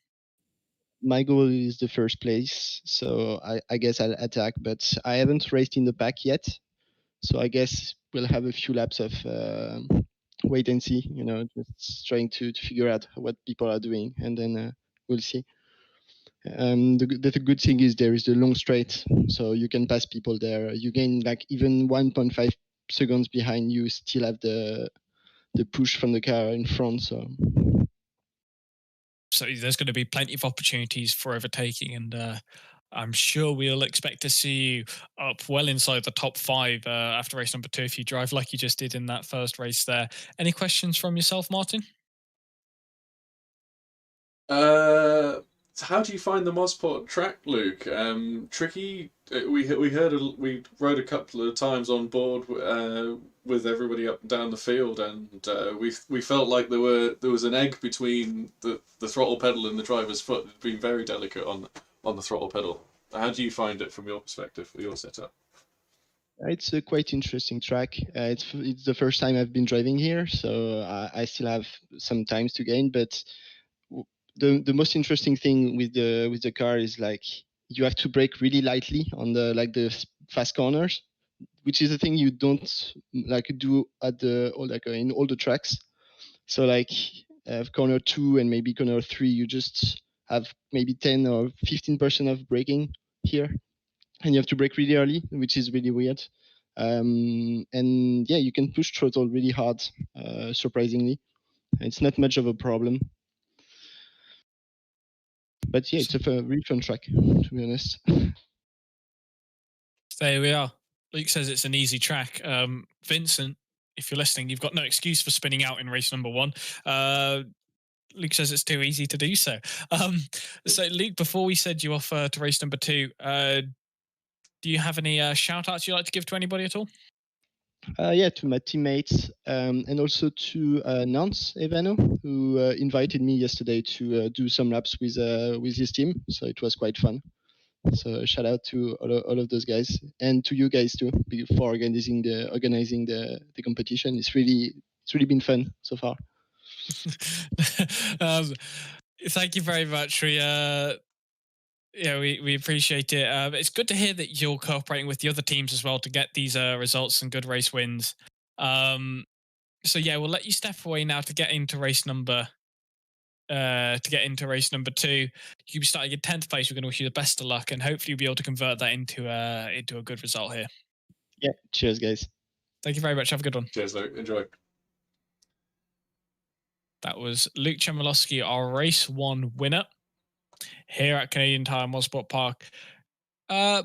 My goal is the first place, so I guess I'll attack, but I haven't raced in the pack yet, so I guess we'll have a few laps of wait and see, just trying to figure out what people are doing, and then we'll see. The good thing is there is the long straight, so you can pass people there. You gain like even 1.5 seconds behind, you still have the push from the car in front. So there's going to be plenty of opportunities for overtaking, and I'm sure we'll expect to see you up well inside the top 5 after race number 2 if you drive like you just did in that first race there. Any questions from yourself, Martin? How do you find the Motorsport track, Luke? Tricky. We rode a couple of times on board with everybody up and down the field, and we felt like there was an egg between the throttle pedal and the driver's foot. It'd been very delicate on the throttle pedal. How do you find it from your perspective, for your setup? It's a quite interesting track. It's the first time I've been driving here, so I still have some times to gain. But the most interesting thing with the car is like you have to brake really lightly on the fast corners, which is a thing you don't like do at in all the tracks. So like corner 2 and maybe corner 3, you just have maybe 10 or 15% of braking here, and you have to brake really early, which is really weird. And yeah, you can push throttle really hard, surprisingly. It's not much of a problem. But yeah, it's a really fun track, to be honest. There we are. Luke says it's an easy track. Vincent, if you're listening, you've got no excuse for spinning out in race number 1. Luke says it's too easy to do so. So, Luke, before we send you off to race number 2, do you have any shout-outs you'd like to give to anybody at all? Yeah, to my teammates, and also to Nance Evano, who invited me yesterday to do some laps with his team. So it was quite fun. So shout out to all of those guys, and to you guys too for organizing the competition. It's really been fun so far. Thank you very much. We appreciate it. It's good to hear that you're cooperating with the other teams as well to get these results and good race wins. So yeah, we'll let you step away now to get into race number 2. You'll be starting in 10th place. We're going to wish you the best of luck, and hopefully you'll be able to convert that into a good result here. Yeah, cheers, guys. Thank you very much. Have a good one. Cheers, Luke. Enjoy. That was Luke Chmielowski, our race 1 winner here at Canadian Tire Motorsport Park. 3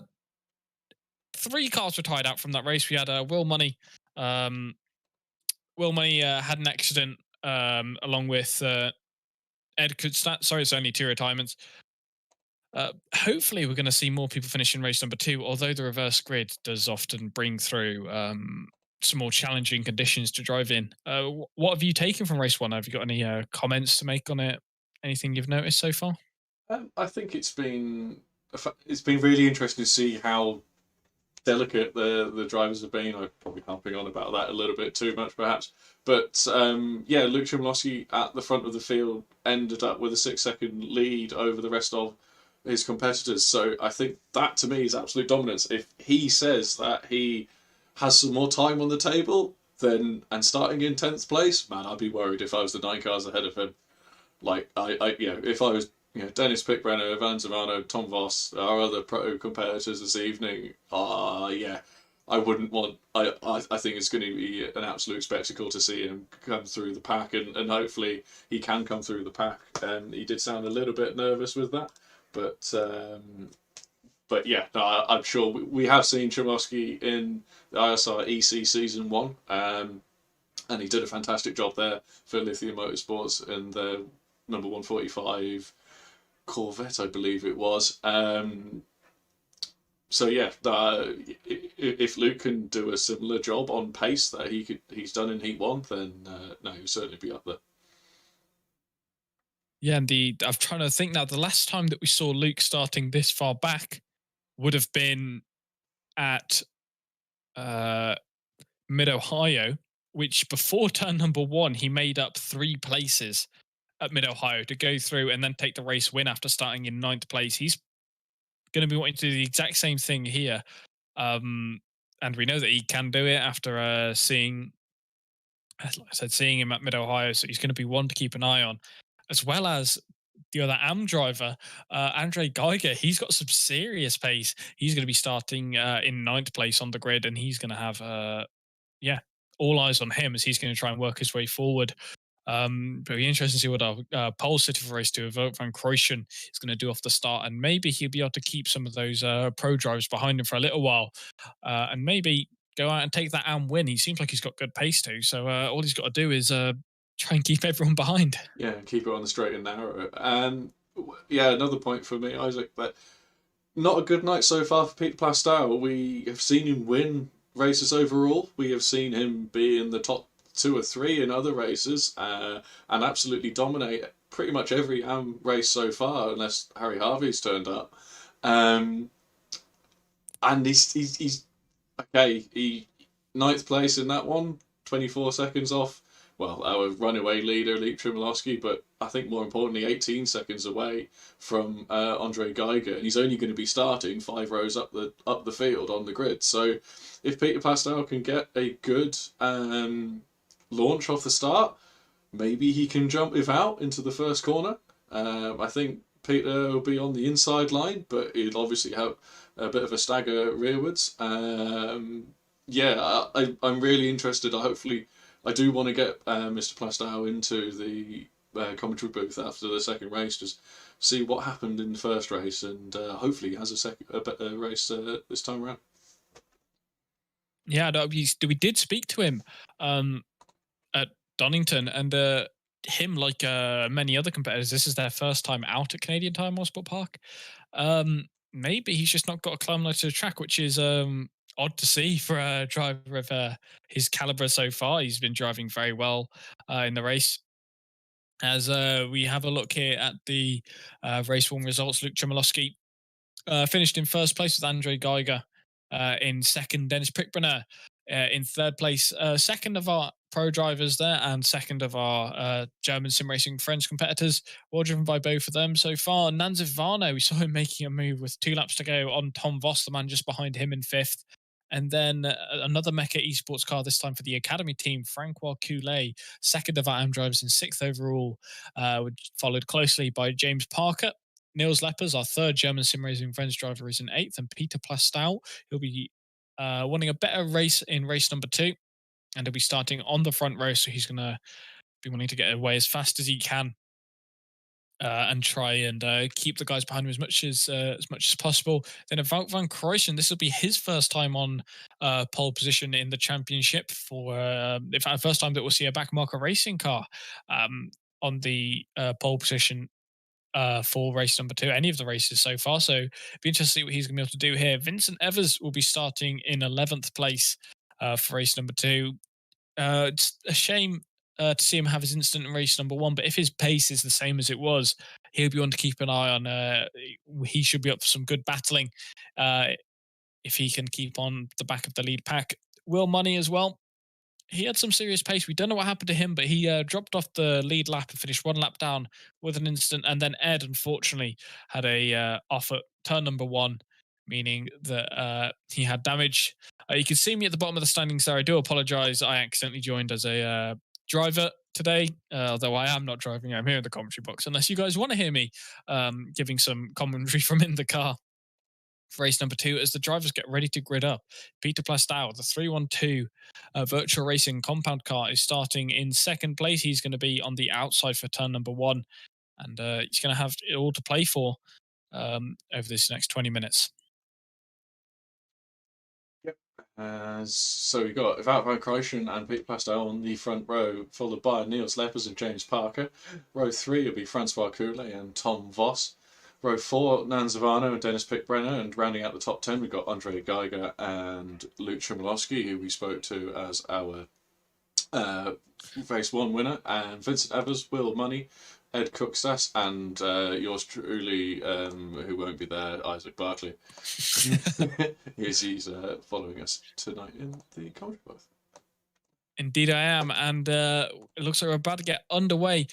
cars were tied out from that race. We had Will Money. Will Money had an accident along with Ed Kudstadt. Sorry, it's only 2 retirements. Hopefully, we're going to see more people finish in race number 2, although the reverse grid does often bring through some more challenging conditions to drive in. What have you taken from race 1? Have you got any comments to make on it? Anything you've noticed so far? I think it's been really interesting to see how delicate the drivers have been. I'm probably harping on about that a little bit too much, perhaps. But yeah, Luke Chmielowski at the front of the field ended up with a 6-second lead over the rest of his competitors. So I think that to me is absolute dominance. If he says that he has some more time on the table, then and starting in 10th place, man, I'd be worried if I was the 9 cars ahead of him. Like if I was Dennis Pickbrenner, Van Zamano, Tom Voss, our other pro competitors this evening, I wouldn't want. I think it's going to be an absolute spectacle to see him come through the pack, and hopefully he can come through the pack. He did sound a little bit nervous with that, but yeah, no, I'm sure we have seen Chmielowski in the ISREC season 1, and he did a fantastic job there for Lithium Motorsports in the number 145 Corvette, I believe it was. So yeah, if Luke can do a similar job on pace that he's done in Heat 1, then no, he'll certainly be up there. Yeah, indeed. I'm trying to think now. The last time that we saw Luke starting this far back would have been at Mid-Ohio, which before turn number 1, he made up 3 places at Mid-Ohio to go through and then take the race win after starting in 9th place. He's going to be wanting to do the exact same thing here. And we know that he can do it after seeing him at Mid-Ohio. So he's going to be one to keep an eye on, as well as the other AM driver, Andre Geiger. He's got some serious pace. He's going to be starting in 9th place on the grid, and he's going to have, all eyes on him as he's going to try and work his way forward. But it'll be interesting to see what our pole sitter for race 2, Wout van Krooijsen, is going to do off the start, and maybe he'll be able to keep some of those pro drivers behind him for a little while, and maybe go out and take that AM win. He seems like he's got good pace too, so all he's got to do is try and keep everyone behind. Yeah, keep it on the straight and narrow. And yeah, another point for me, Isaac, but not a good night so far for Pete Plastow. We have seen him win races overall. We have seen him be in the top 2 or 3 in other races, and absolutely dominate pretty much every AM race so far, unless Harry Harvey's turned up. And he's okay. He ninth place in that one, 24 seconds off. Well, our runaway leader, Lee Trimolowski, but I think more importantly, 18 seconds away from Andre Geiger, and he's only going to be starting 5 rows up the field on the grid. So, if Peter Pastel can get a good launch off the start, maybe he can jump without into the first corner. I think Peter will be on the inside line, but he'll obviously have a bit of a stagger rearwards. I'm really interested. I do want to get Mr. Plastow into the commentary booth after the second race, just see what happened in the first race, and hopefully he has a better race this time around. Yeah, we did speak to him at Donington, and him, like many other competitors, this is their first time out at Canadian Tire Motorsport Park. Maybe he's just not got a climb to the track, which is odd to see for a driver of his caliber so far. He's been driving very well in the race. As we have a look here at the race 1 results, Luke Chmielowski finished in first place with Andre Geiger. In second, Dennis Pickbrenner. In third place, second of our pro drivers there, and second of our German sim racing French competitors. Well driven by both of them so far. Nanzif Varno, we saw him making a move with 2 laps to go on Tom Voss, the man just behind him in 5th. And then another Mecca Esports car, this time for the Academy team, Francois Coulet, second of our AM drivers in 6th overall, followed closely by James Parker. Niels Leppers, our third German sim racing French driver, is in 8th, and Peter Plastow, he'll be wanting a better race in race number 2, and he'll be starting on the front row, so he's going to be wanting to get away as fast as he can and try and keep the guys behind him as much as possible. Then Wout van Kruijsen, this will be his first time on pole position in the championship for in fact, first time that we'll see a backmarker racing car on the pole position for race number 2, any of the races so far. So it'd be interesting to see what he's going to be able to do here. Vincent Evers will be starting in 11th place for race number 2. It's a shame to see him have his incident in race number 1, but if his pace is the same as it was, he'll be one to keep an eye on. He should be up for some good battling if he can keep on the back of the lead pack. Will Money as well. He had some serious pace. We don't know what happened to him, but he dropped off the lead lap and finished 1 lap down with an incident. And then Ed, unfortunately, had a off at turn number 1, meaning that he had damage. You can see me at the bottom of the standings there. I do apologize. I accidentally joined as a driver today, although I am not driving. I'm here in the commentary box, unless you guys want to hear me giving some commentary from in the car. For race number 2, as the drivers get ready to grid up, Peter Plastow, the 312 virtual racing compound car, is starting in 2nd place. He's going to be on the outside for turn number 1, and he's going to have it all to play for over this next 20 minutes. Yep. So we've got Wout van Kruijsen and Peter Plastow on the front row, followed by Niels Leppers and James Parker. Row 3 will be Francois Coulet and Tom Voss. Row 4, Nanzif Varno and Dennis Pickbrenner, and rounding out the top 10, we've got Andre Geiger and Luke Chmielowski, who we spoke to as our race 1 winner, and Vincent Evers, Will Money, Ed Cookstass, and yours truly, who won't be there, Isaac Barkley. He's following us tonight in the commentary booth. Indeed I am, and it looks like we're about to get underway,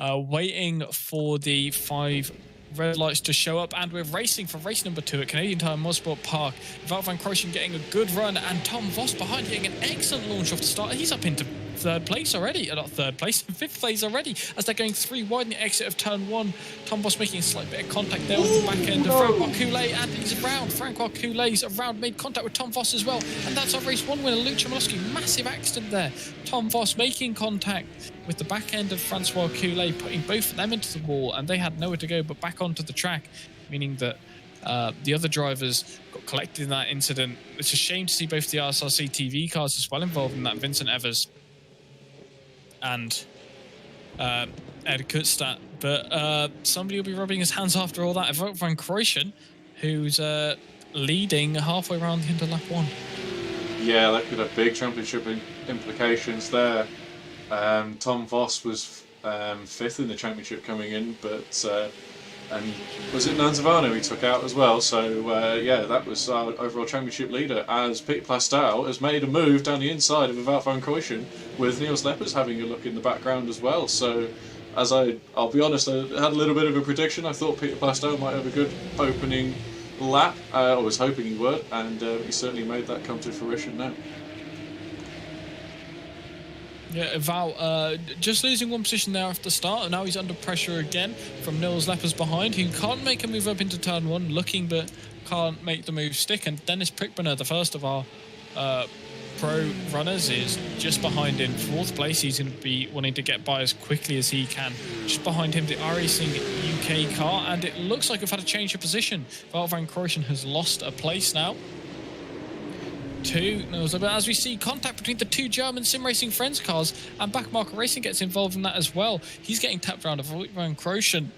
waiting for the 5 red lights to show up, and we're racing for race number 2 at Canadian Tire Motorsport Park. Wout van Kruijsen getting a good run, and Tom Voss behind getting an excellent launch off the start. He's up into 3rd place already, not 3rd place, 5th place already, as they're going 3 wide in the exit of turn 1. Tom Voss making a slight bit of contact there with the back end of Francois Coulet, and he's around. Francois Coulet's around, made contact with Tom Voss as well, and that's our race 1 winner, Luke Chmielowski. Massive accident there. Tom Voss making contact with the back end of Francois Coulet, putting both of them into the wall, and they had nowhere to go but back onto the track, meaning that the other drivers got collected in that incident. It's a shame to see both the ISRC TV cars as well involved in that. Vincent Evers and Ed Kutstadt, but somebody will be rubbing his hands after all that. Wout van Kruijsen, who's leading halfway around the end of lap 1. Yeah, that could have big championship implications there. Tom Voss was 5th in the championship coming in, but And was it Nanzavano he took out as well? So yeah, that was our overall championship leader, as Peter Plastow has made a move down the inside of Wout van Kruijsen, with Niels Leppers having a look in the background as well. So as I'll be honest, I had a little bit of a prediction. I thought Peter Plastow might have a good opening lap. I was hoping he would, and he certainly made that come to fruition now. Yeah, Val just losing one position there after the start, and now he's under pressure again from Nils Leppers behind, who can't make a move up into turn one, looking but can't make the move stick. And Dennis Prickbrenner, the first of our pro runners, is just behind in fourth place. He's going to be wanting to get by as quickly as he can. Just behind him, the iRacing UK car, and it looks like we've had a change of position. Wout van Kruijsen has lost a place now. But as we see contact between the two German sim racing friends cars, and Backmarker Racing gets involved in that as well. He's getting tapped around of Van Kruijsen.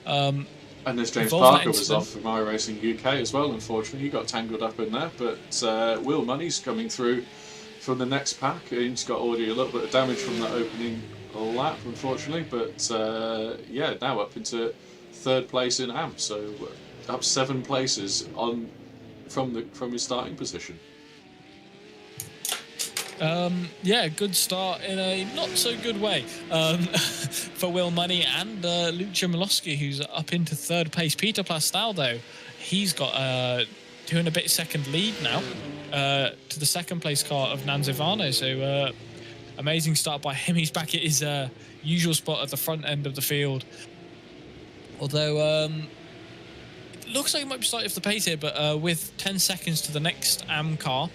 And there's James Parker was off from iRacing UK as well, unfortunately. He got tangled up in there, but Will Money's coming through from the next pack. He's got already a little bit of damage from that opening lap, unfortunately, but yeah, now up into third place in AMP, so up 7 places from his starting position. Yeah, good start in a not so good way for Will Money and Lucia Milowski, who's up into third place. Peter Plastow, though, he's got 2 and a bit second lead now to the second place car of Nanzavano. So amazing start by him. He's back at his usual spot at the front end of the field. Although it looks like he might be slightly off the pace here, but with 10 seconds to the next AM car,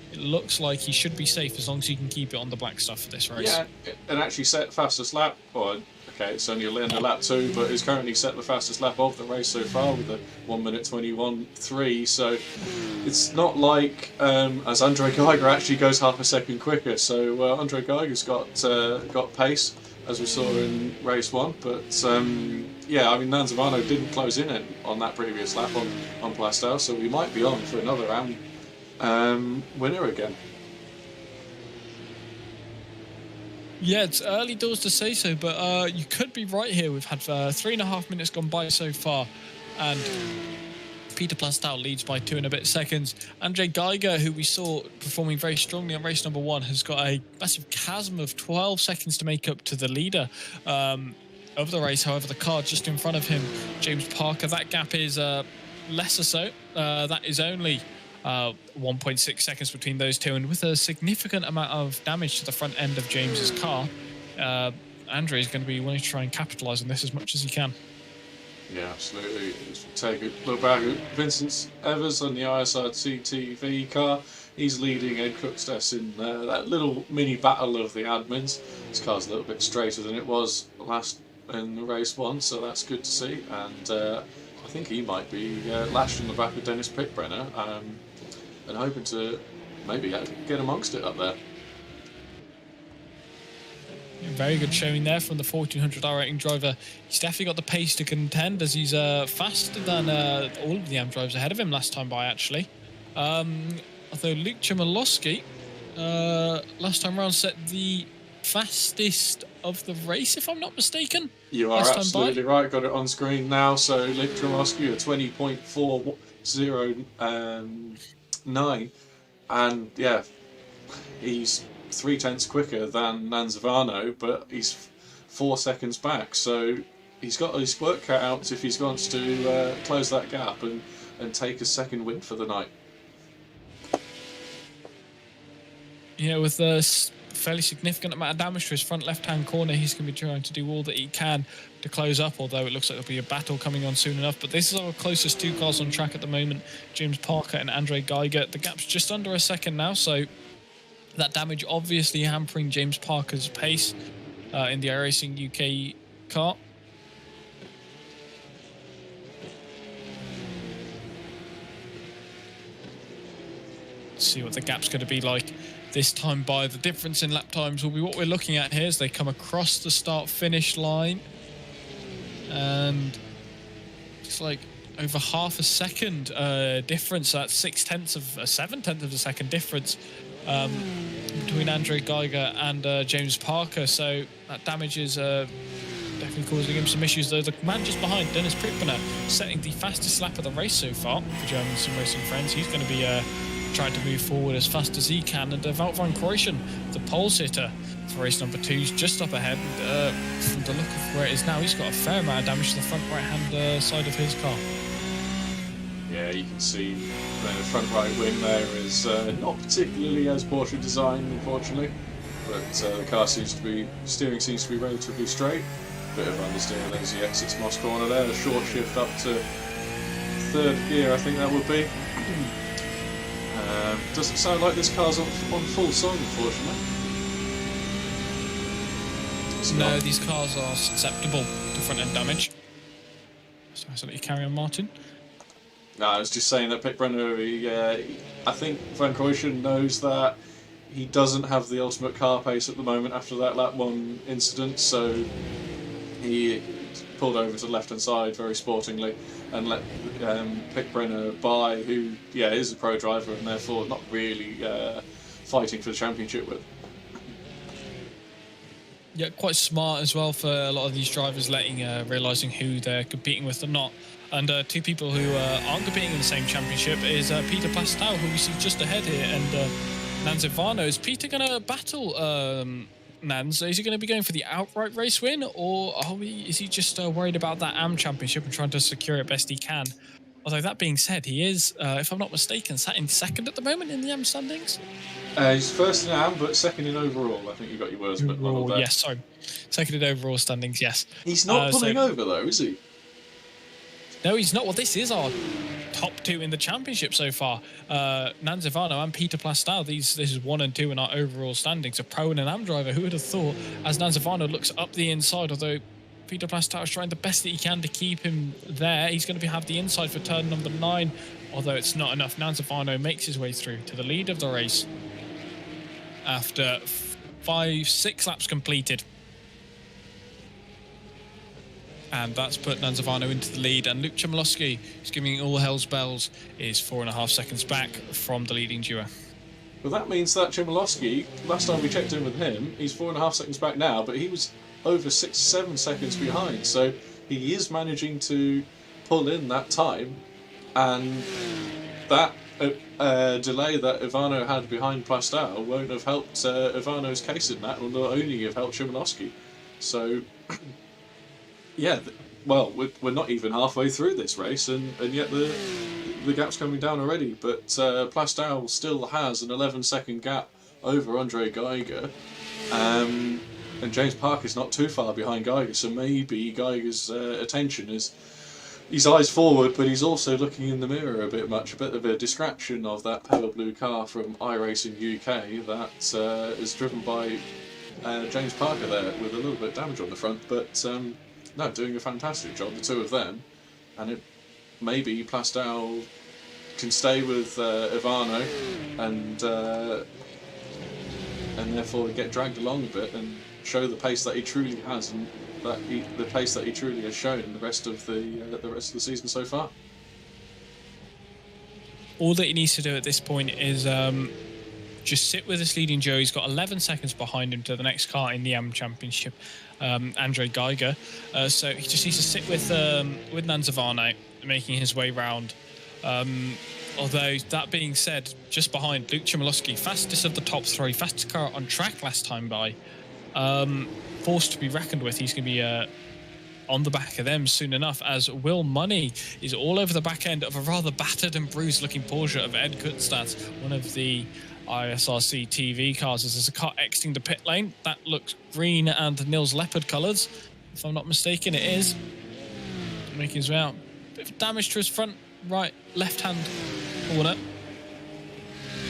it looks like he should be safe as long as he can keep it on the black stuff for this race. Yeah, and actually set fastest lap. Well, okay, it's only a end of lap 2, but he's currently set the fastest lap of the race so far with a 1:21.3. So it's not like as Andre Geiger actually goes half a second quicker. So Andre Geiger's got pace, as we saw in race 1. But yeah, I mean, Nanzavano didn't close in on that previous lap on Plastow, so we might be on for another round. Winner again. Yeah, it's early doors to say so, but you could be right here. We've had 3.5 minutes gone by so far, and Peter Plastow leads by 2 and a bit seconds. Andre Geiger, who we saw performing very strongly on race number 1, has got a massive chasm of 12 seconds to make up to the leader of the race. However, the car just in front of him, James Parker, that gap is lesser so. That is only 1.6 seconds between those two, and with a significant amount of damage to the front end of James's car, Andre is going to be wanting to try and capitalise on this as much as he can. Yeah, absolutely. Let's take a look back at Vincent Evers on the ISRC TV car. He's leading Ed Cookstess in that little mini battle of the admins. His car's a little bit straighter than it was last in race 1, so that's good to see. And I think he might be lashed in the back of Dennis Pickbrenner, and hoping to maybe get amongst it up there. Very good showing there from the 1400 rating driver. He's definitely got the pace to contend, as he's faster than all of the AM drivers ahead of him last time by, actually. Although Lucia Milowski last time round set the fastest of the race, if I'm not mistaken. You are absolutely right. Got it on screen now. So Lucia Milowski at 20.409, and yeah, he's 0.3 quicker than Nanzavano, but he's 4 seconds back. So he's got his work cut out if he wants to close that gap and take a second win for the night. Yeah, with a fairly significant amount of damage to his front left-hand corner, he's going to be trying to do all that he can to close up, although it looks like there'll be a battle coming on soon enough. But this is our closest 2 cars on track at the moment, James Parker and Andre Geiger. The gap's just under a second now, so that damage obviously hampering James Parker's pace in the iRacing UK car. Let's see what the gap's going to be like this time by. The difference in lap times will be what we're looking at here as they come across the start-finish line. And it's like over half a second difference. That's 7/10 of a second difference between Andre Geiger and James Parker. So that damage is definitely causing him some issues, though. The man just behind, Dennis Prickbrenner, setting the fastest lap of the race so far for German sim racing friends. He's going to be trying to move forward as fast as he can. And Wout van Krooijsen, the pole sitter for race number 2, is just up ahead. From the look of where it is now, he's got a fair amount of damage to the front right-hand side of his car. Yeah, you can see the front right wing there is not particularly as Porsche designed, unfortunately. But the car steering seems to be relatively straight. Bit of understeer as he exits Moss corner there. A short shift up to 3rd gear, I think that would be. Doesn't sound like this car's on full song, unfortunately. No, these cars are susceptible to front-end damage. So I'll let you carry on, Martin. No, I was just saying that Prickbrenner, I think Van Krooijsen knows that he doesn't have the ultimate car pace at the moment after that lap 1 incident, so he pulled over to the left-hand side very sportingly and let Prickbrenner by, who is a pro driver and therefore not really fighting for the championship with. Yeah, quite smart as well for a lot of these drivers, realising who they're competing with or not. And 2 people who aren't competing in the same championship is Peter Plastow, who we see just ahead here, and Nans Ivano. Is Peter going to battle Nans? Is he going to be going for the outright race win, or is he just worried about that AM championship and trying to secure it best he can? Although that being said, he is, if I'm not mistaken, sat in 2nd at the moment in the AM standings. He's 1st in AM, but 2nd in overall. I think you got your words muddled there. Yes, sorry. 2nd in overall standings, yes. He's not pulling over though, is he? No, he's not. Well, this is our top 2 in the championship so far. Nans Ivano and Peter Plastow. This is 1 and 2 in our overall standings. A pro and an AM driver. Who would have thought? As Nans Ivano looks up the inside, although Peter Plastow is trying the best that he can to keep him there. He's going to have the inside for turn number 9, although it's not enough. Nans Ivano makes his way through to the lead of the race after 5-6 laps completed. And that's put Nans Ivano into the lead. And Luke Chmielowski, who's giving all hell's bells, is 4.5 seconds back from the leading duo. Well, that means that Chmielowski, last time we checked in with him, he's 4.5 seconds back now, but he was over 6-7 seconds behind. So he is managing to pull in that time. And that delay that Ivano had behind Plastow won't have helped Ivano's case in that, will only have helped Chmielowski. So... yeah, well, we're not even halfway through this race, and yet the gap's coming down already. But Plastow still has an 11-second gap over Andre Geiger, and James Parker's not too far behind Geiger, so maybe Geiger's attention is... he's eyes forward, but he's also looking in the mirror a bit of a distraction of that pale blue car from iRacing UK that is driven by James Parker there, with a little bit of damage on the front, but... no, doing a fantastic job, the 2 of them, and maybe Plastow can stay with Ivano and therefore get dragged along a bit and show the pace that he truly has, and the pace that he truly has shown in the rest of the season so far. All that he needs to do at this point is just sit with this leading duo. He's got 11 seconds behind him to the next car in the AM Championship, Andre Geiger. So he just needs to sit with Nans Ivano, making his way round. Although, that being said, just behind Luke Chmielowski, fastest of the top 3, fastest car on track last time by. Forced to be reckoned with. He's going to be on the back of them soon enough, as Will Money is all over the back end of a rather battered and bruised looking Porsche of Ed Gutstadt, one of the ISRC TV cars. As there's a car exiting the pit lane that looks green and Nils Leopard colours, if I'm not mistaken. It is making his way out. Bit of damage to his front right left hand corner.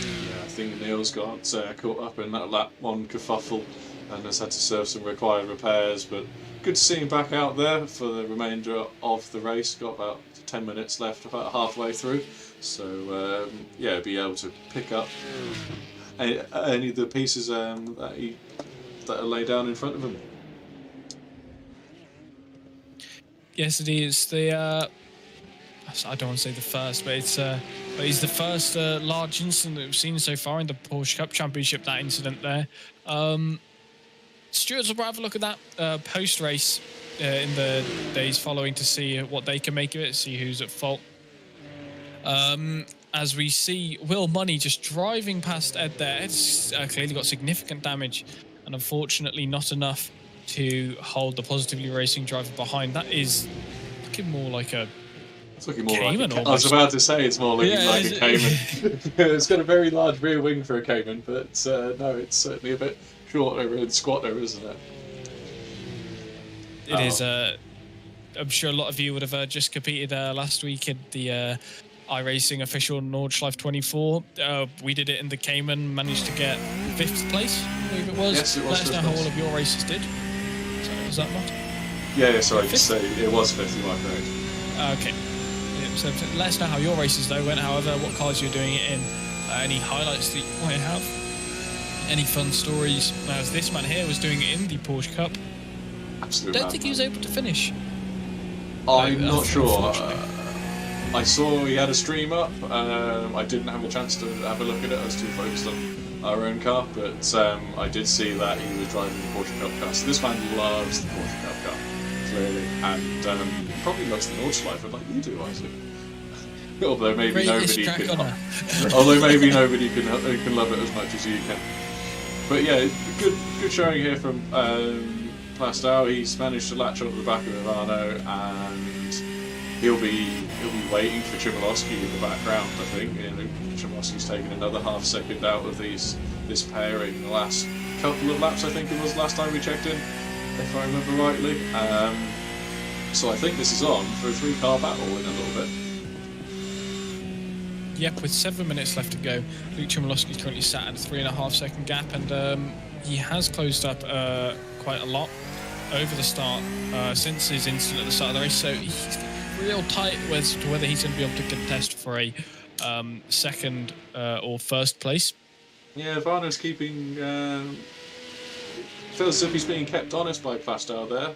Yeah, I think Nils got caught up in that lap 1 kerfuffle and has had to serve some required repairs, but good to see him back out there for the remainder of the race. Got about 10 minutes left, about halfway through, so yeah, be able to pick up any of the pieces that are laid down in front of him. Yes, it is. I don't want to say the first, but it's the first large incident that we've seen so far in the Porsche Cup Championship. That incident there. Stewards will have a look at that post-race in the days following to see what they can make of it, see who's at fault. As we see Will Money just driving past Ed there. Ed's clearly got significant damage, and unfortunately not enough to hold the Positively Racing driver behind. That is looking more like a It's looking more Cayman like I was about to say it's more looking like a Cayman. It's got a very large rear wing for a Cayman, but no, it's certainly a bit shorter and squatter, isn't it? It is. I'm sure a lot of you would have just competed last week in the iRacing official Nordschleife 24. We did it in the Cayman, managed to get 5th place, I believe it was. Yes, it was. Let us know how all of your races did. So, was that Mark? Yeah, sorry, just say it was 50, my correct. Okay. Yeah, so let us know how your races though went, however, what cars you're doing it in, any highlights that you might have, any fun stories, as this man here was doing it in the Porsche Cup. Absolutely. Don't think he was able to finich. I'm not sure. I saw he had a stream up. I didn't have a chance to have a look at it. I was too focused on our own car, but I did see that he was driving the Porsche Cup car. So this man loves the Porsche Cup car, clearly, and probably loves the Nordschleife like you do, Isaac. Although maybe nobody can. Although maybe nobody can love it as much as you can. But yeah, good showing here from Plastow. He's managed to latch onto the back of Ivano, and he'll be waiting for Chmielowski in the background. I think Chmielowski's taken another half second out of this pairing in the last couple of laps. I think it was last time we checked in, if I remember rightly. So I think this is on for a 3-car battle in a little bit. Yep, with 7 minutes left to go, Luke Chmielowski's currently sat at a 3.5 second gap, and he has closed up quite a lot over the start since his incident at the start of the race, so he's real tight as to whether he's going to be able to contest for a second or first place. Yeah, Varner's keeping... feels as if he's being kept honest by Plastow there.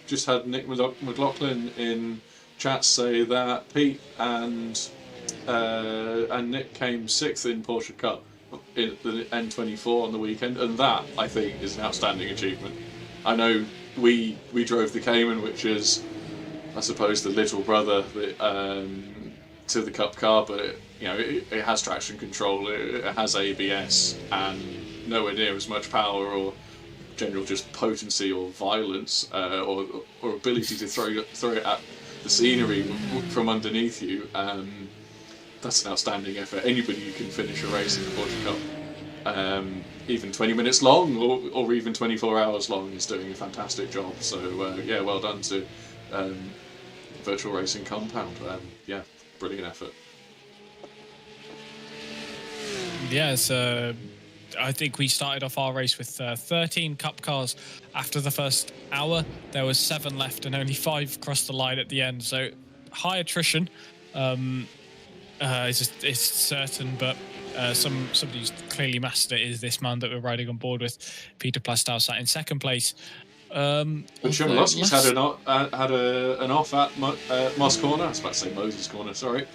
Just had Nick McLaughlin in chat say that Pete and Nick came 6th in Porsche Cup in the N24 on the weekend, and that, I think, is an outstanding achievement. I know we drove the Cayman, which is, I suppose, the little brother to the Cup car, but it has traction control, it has ABS, and nowhere near as much power or general just potency or violence or ability to throw it at the scenery from underneath you. That's an outstanding effort. Anybody who can finish a race in the Porsche Cup, even 20 minutes long or even 24 hours long, is doing a fantastic job. So yeah, well done to Virtual Racing Compound. Yeah, brilliant effort. Yes, I think we started off our race with 13 Cup cars after the first hour. There was 7 left and only 5 crossed the line at the end. So high attrition. It's certain, but somebody who's clearly mastered it is this man that we're riding on board with. Peter Plastow sat in 2nd place. But Chmielowski's had an off at Moss Corner. I was about to say Moses Corner, sorry.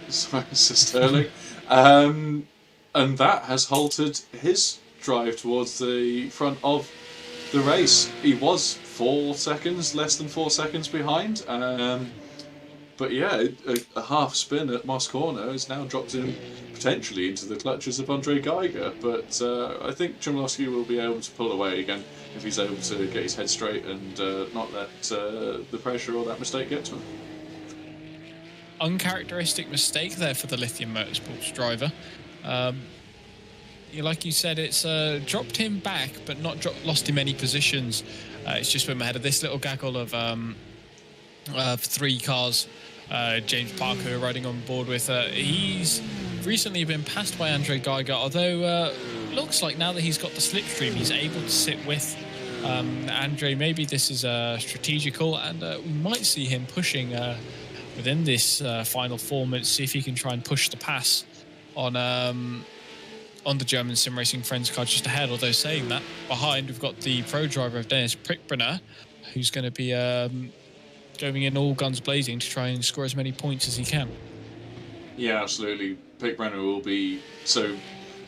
Sterling. And that has halted his drive towards the front of the race. He was less than 4 seconds behind. But yeah, a half spin at Moss Corner has now dropped him potentially into the clutches of Andre Geiger. But I think Chmielowski will be able to pull away again if he's able to get his head straight and not let the pressure or that mistake get to him. Uncharacteristic mistake there for the Lithium Motorsports driver. Like you said, it's dropped him back, but not lost him any positions. It's just been ahead of this little gaggle of 3 cars. James Parker, who we're riding on board with, he's recently been passed by Andre Geiger, although looks like now that he's got the slipstream, he's able to sit with Andre. Maybe this is strategical, and we might see him pushing within this final 4 minutes, see if he can try and push the pass on the German Sim Racing Friends car just ahead. Although saying that, behind we've got the pro driver of Dennis Prickbrenner, who's going to be going in all guns blazing to try and score as many points as he can. Yeah, absolutely. Prickbrenner will be... So,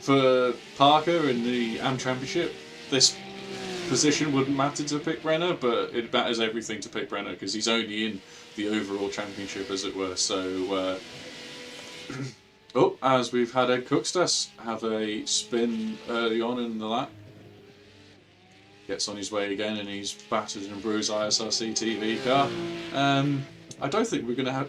for Parker in the AM Championship, this position wouldn't matter to Pickbrenner, but it matters everything to Pickbrenner because he's only in the overall championship, as it were. So, as we've had Ed Cookstas have a spin early on in the lap. Gets on his way again, and he's battered and bruised ISRC TV car. I don't think we're going to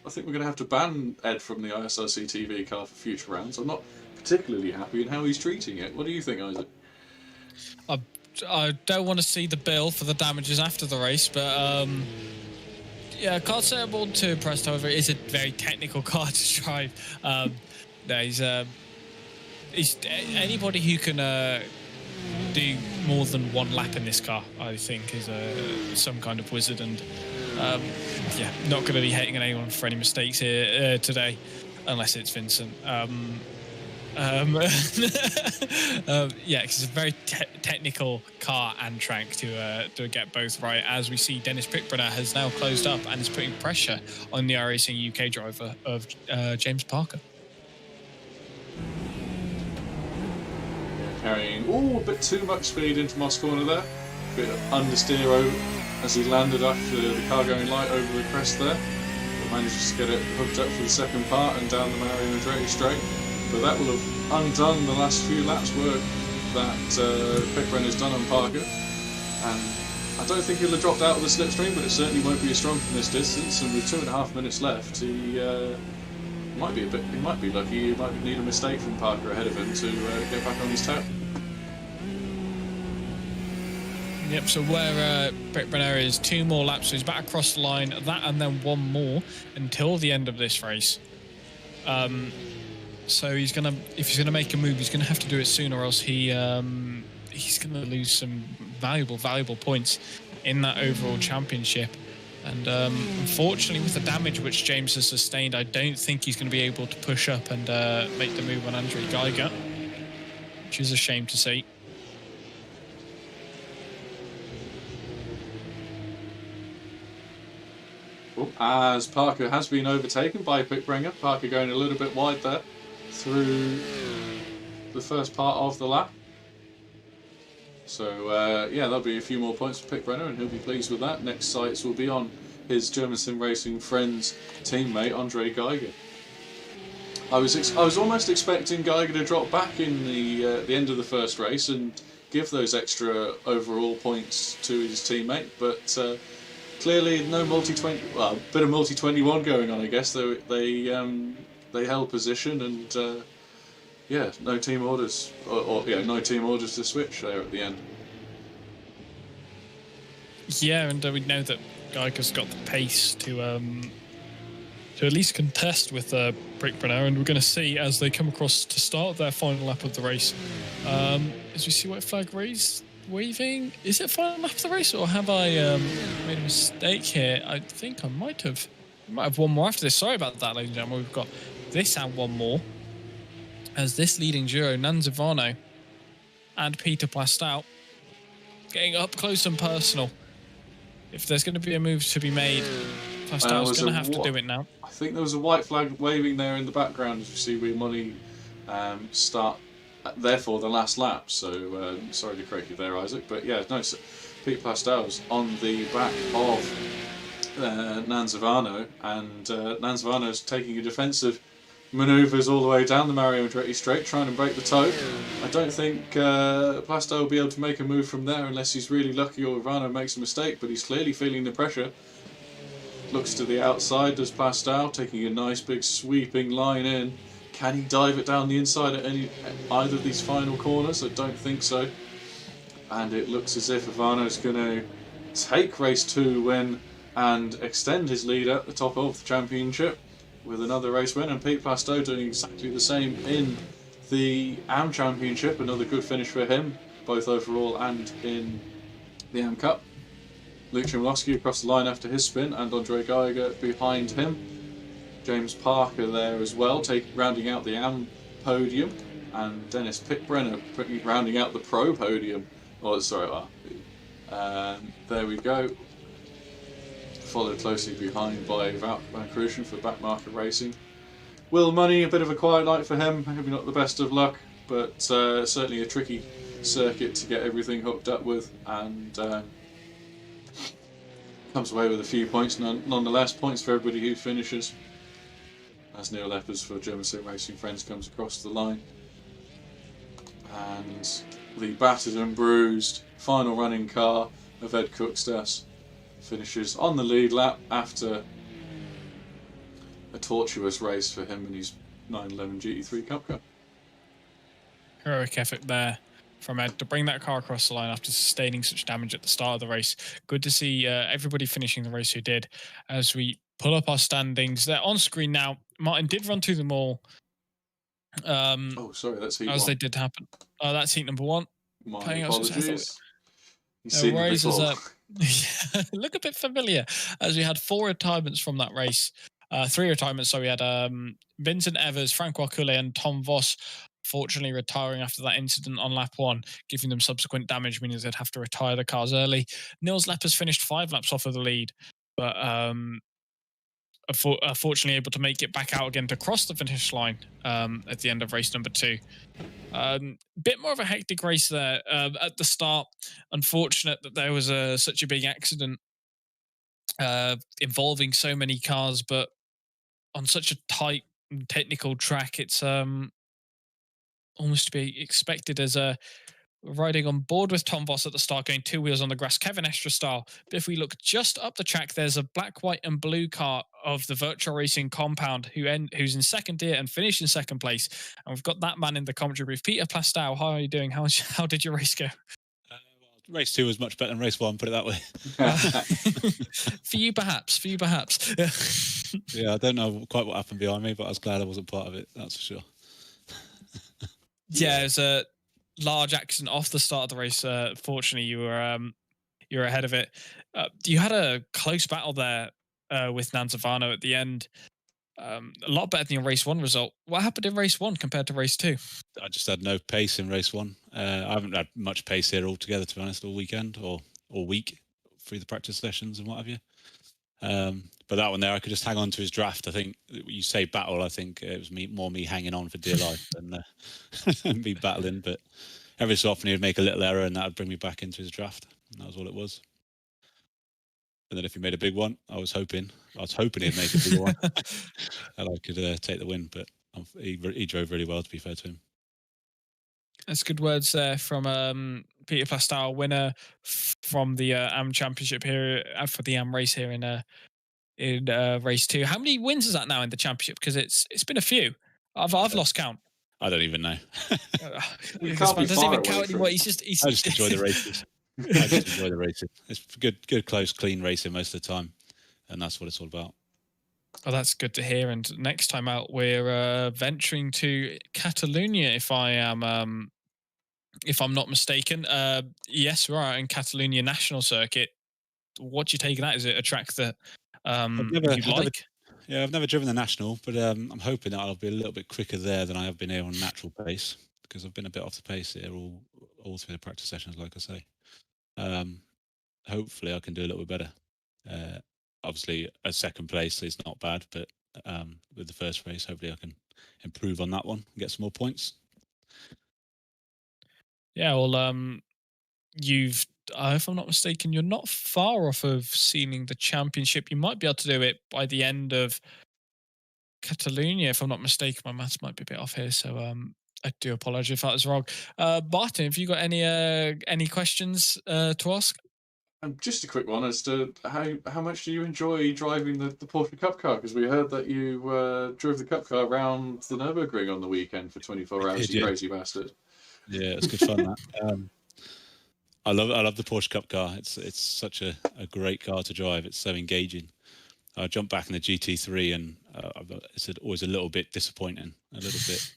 I think we're going to have to ban Ed from the ISRC TV car for future rounds. I'm not particularly happy in how he's treating it. What do you think, Isaac? I don't want to see the bill for the damages after the race, but yeah, I can't say I'm all too impressed. However, it is a very technical car to drive. He's anybody who can do more than one lap in this car, I think, is some kind of wizard. And yeah, not going to be hating on anyone for any mistakes here today, unless it's Vincent. Yeah, because it's a very technical car and track to get both right. As we see, Dennis Pickbrenner has now closed up and is putting pressure on the iRacing UK driver of James Parker. Carrying a bit too much speed into Moss corner there. Bit of understeer over as he landed after the car going light over the crest there. But manages to get it hooked up for the second part and down the Mario Andretti straight. But that will have undone the last few laps work that Pickbrenner's done on Parker. And I don't think he'll have dropped out of the slipstream, but it certainly won't be as strong from this distance. And with 2.5 minutes left, he might be lucky. He might need a mistake from Parker ahead of him to get back on his tail. Yep, so where Pickbrenner is 2 more laps, so he's back across the line, that and then 1 more until the end of this race. So if he's gonna make a move, he's gonna have to do it soon, or else he's gonna lose some valuable points in that overall championship. And unfortunately, with the damage which James has sustained, I don't think he's going to be able to push up and make the move on Andre Geiger, which is a shame to see. As Parker has been overtaken by Pickbrenner, Parker going a little bit wide there through the first part of the lap. So yeah, there'll be a few more points for Pickbrenner, and he'll be pleased with that. Next sights will be on his German Sim Racing friend's teammate Andre Geiger. I was almost expecting Geiger to drop back in the end of the first race and give those extra overall points to his teammate, but clearly no multi-20. Well, a bit of multi-21 going on, I guess. They held position and. Yeah, no team orders, no team orders to switch there at the end. Yeah, and we know that Geiger's got the pace to at least contest with Pickbrenner, and we're going to see as they come across to start their final lap of the race. As we see white flag waving, is it final lap of the race, or have I made a mistake here? I think I might have. We might have 1 more after this. Sorry about that, ladies and gentlemen. We've got this and 1 more. As this leading duo, Nanzivano and Peter Plastow, getting up close and personal. If there's going to be a move to be made, Plastow's going to have to do it now. I think there was a white flag waving there in the background, as you see we money start, therefore the last lap. So sorry to correct you there, Isaac. But yeah, no, so Pete Plastow's on the back of Nanzivano, and Nanzivano's taking a defensive manoeuvres all the way down the Mario Andretti straight, trying to break the toe. I don't think Plastow will be able to make a move from there unless he's really lucky or Ivano makes a mistake, but he's clearly feeling the pressure. Looks to the outside, does Plastow, taking a nice big sweeping line in. Can he dive it down the inside at either of these final corners? I don't think so. And it looks as if Ivano's going to take race 2 win and extend his lead at the top of the championship with another race win, and Pete Plastow doing exactly the same in the AM Championship. Another good finish for him, both overall and in the AM Cup. Luke Chmielowski across the line after his spin, and Andre Geiger behind him. James Parker there as well, rounding out the AM podium, and Dennis Pickbrenner rounding out the Pro podium. There we go. Followed closely behind by Van Kruschen for Backmarket Racing. Will Money, a bit of a quiet night for him, maybe not the best of luck, but certainly a tricky circuit to get everything hooked up with, and comes away with a few points nonetheless. Points for everybody who finishes, as Neil Leppers for German Sim Racing Friends comes across the line. And the battered and bruised final running car of Ed Cookstass finishes on the lead lap after a tortuous race for him and his 911 GT3 Cup car. Heroic effort there from Ed to bring that car across the line after sustaining such damage at the start of the race. Good to see everybody finishing the race who did. As we pull up our standings, they're on screen now. Martin did run through them all. Oh, sorry, that's heat as one. they did happen. That's heat number one. My apologies. You've seen them Rises before. up. Look a bit familiar, as we had 4 retirements from that race. 3 retirements. So we had Vincent Evers, Francois Coulet, and Tom Voss, fortunately retiring after that incident on lap 1, giving them subsequent damage, meaning they'd have to retire the cars early. Nils Leppers finished 5 laps off of the lead, but fortunately able to make it back out again to cross the finish line at the end of race number 2. Bit more of a hectic race there at the start. Unfortunate that there was such a big accident involving so many cars, but on such a tight technical track, it's almost to be expected as riding on board with Tom Voss at the start, going 2 wheels on the grass, Kevin Estra style. But if we look just up the track, there's a black, white, and blue car of the Virtual Racing compound who's in second here and finished in second place. And we've got that man in the commentary booth, Peter Plastow. How are you doing? How did your race go? Race 2 was much better than race 1, put it that way. For you, perhaps. Yeah, I don't know quite what happened behind me, but I was glad I wasn't part of it, that's for sure. Yeah, it was a large accident off the start of the race. Fortunately, you were ahead of it. You had a close battle there with Nanzavano at the end. A lot better than your race 1 result. What happened in race 1 compared to race 2? I just had no pace in race 1. I haven't had much pace here altogether, to be honest, all weekend or week through the practice sessions and what have you. But that one there, I could just hang on to his draft. I think you say battle, I think it was more me hanging on for dear life than me battling. But every so often he would make a little error and that would bring me back into his draft. And that was all it was. And then if he made a big one, I was hoping he'd make a big one and I could take the win. But he drove really well, to be fair to him. That's good words there from Peter Plastow, winner from the AM Championship here for the AM race here in race 2. How many wins is that now in the championship? Because it's been a few. I've lost count. I don't even know. You can't be doesn't far even count away anymore. from- He's I just enjoy the races. I just enjoy the racing. It's good, close, clean racing most of the time, and that's what it's all about. Oh, that's good to hear. And next time out, we're venturing to Catalonia, if I'm not mistaken. Yes, we're out in Catalonia National Circuit. What do you take of that? Is it a track that you'd like? I've never driven the National, but I'm hoping that I'll be a little bit quicker there than I have been here on natural pace, because I've been a bit off the pace here all through the practice sessions, like I say. Hopefully I can do a little bit better. Obviously a second place is not bad, but with the first race, hopefully I can improve on that one and get some more points. Yeah, well, you've, if I'm not mistaken, you're not far off of sealing the championship. You might be able to do it by the end of Catalonia, if I'm not mistaken. My maths might be a bit off here, so I do apologize if that was wrong. Martin, have you got any questions to ask? Just a quick one as to how much do you enjoy driving the Porsche Cup car? Because we heard that you drove the Cup car around the Nürburgring on the weekend for 24 hours. You crazy bastard! Yeah, it's good fun. That I love the Porsche Cup car. It's such a great car to drive. It's so engaging. I jumped back in the GT3 and it's always a little bit disappointing. A little bit.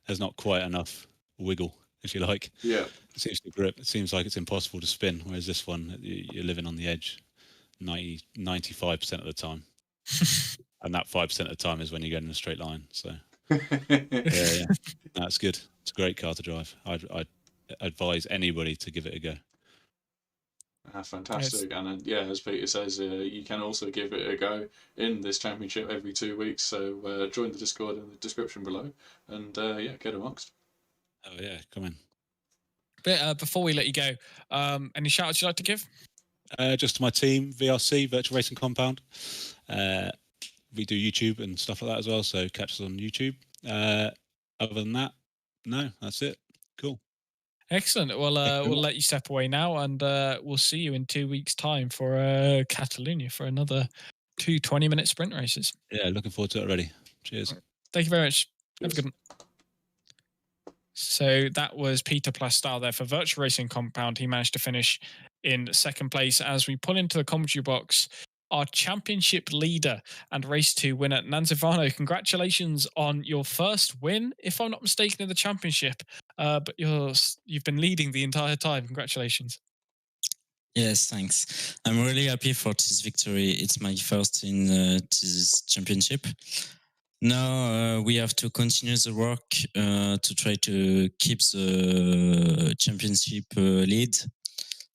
There's not quite enough wiggle, if you like. Yeah. It seems to grip. It seems like it's impossible to spin, whereas this one, you're living on the edge 95% of the time. And that 5% of the time is when you get in a straight line. So, yeah. That's good. It's a great car to drive. I'd advise anybody to give it a go. That's fantastic. And yeah, as Peter says, you can also give it a go in this championship every 2 weeks. So join the Discord in the description below and get amongst. Oh, yeah, come in. But before we let you go, any shout outs you'd like to give? Just to my team, VRC, Virtual Racing Compound. We do YouTube and stuff like that as well, so catch us on YouTube. Other than that, no, that's it. Cool. Excellent. Well, we'll let you step away now, and we'll see you in 2 weeks' time for Catalonia for another 2 20-minute sprint races. Yeah, looking forward to it already. Cheers. Thank you very much. Have a good one. So that was Peter Plastal there for Virtual Racing Compound. He managed to finish in second place. As we pull into the commentary box, our championship leader and race 2 winner, Nanzivano. Congratulations on your first win, if I'm not mistaken, in the championship. But you've been leading the entire time. Congratulations. Yes, thanks. I'm really happy for this victory. It's my first in this championship. Now we have to continue the work to try to keep the championship lead.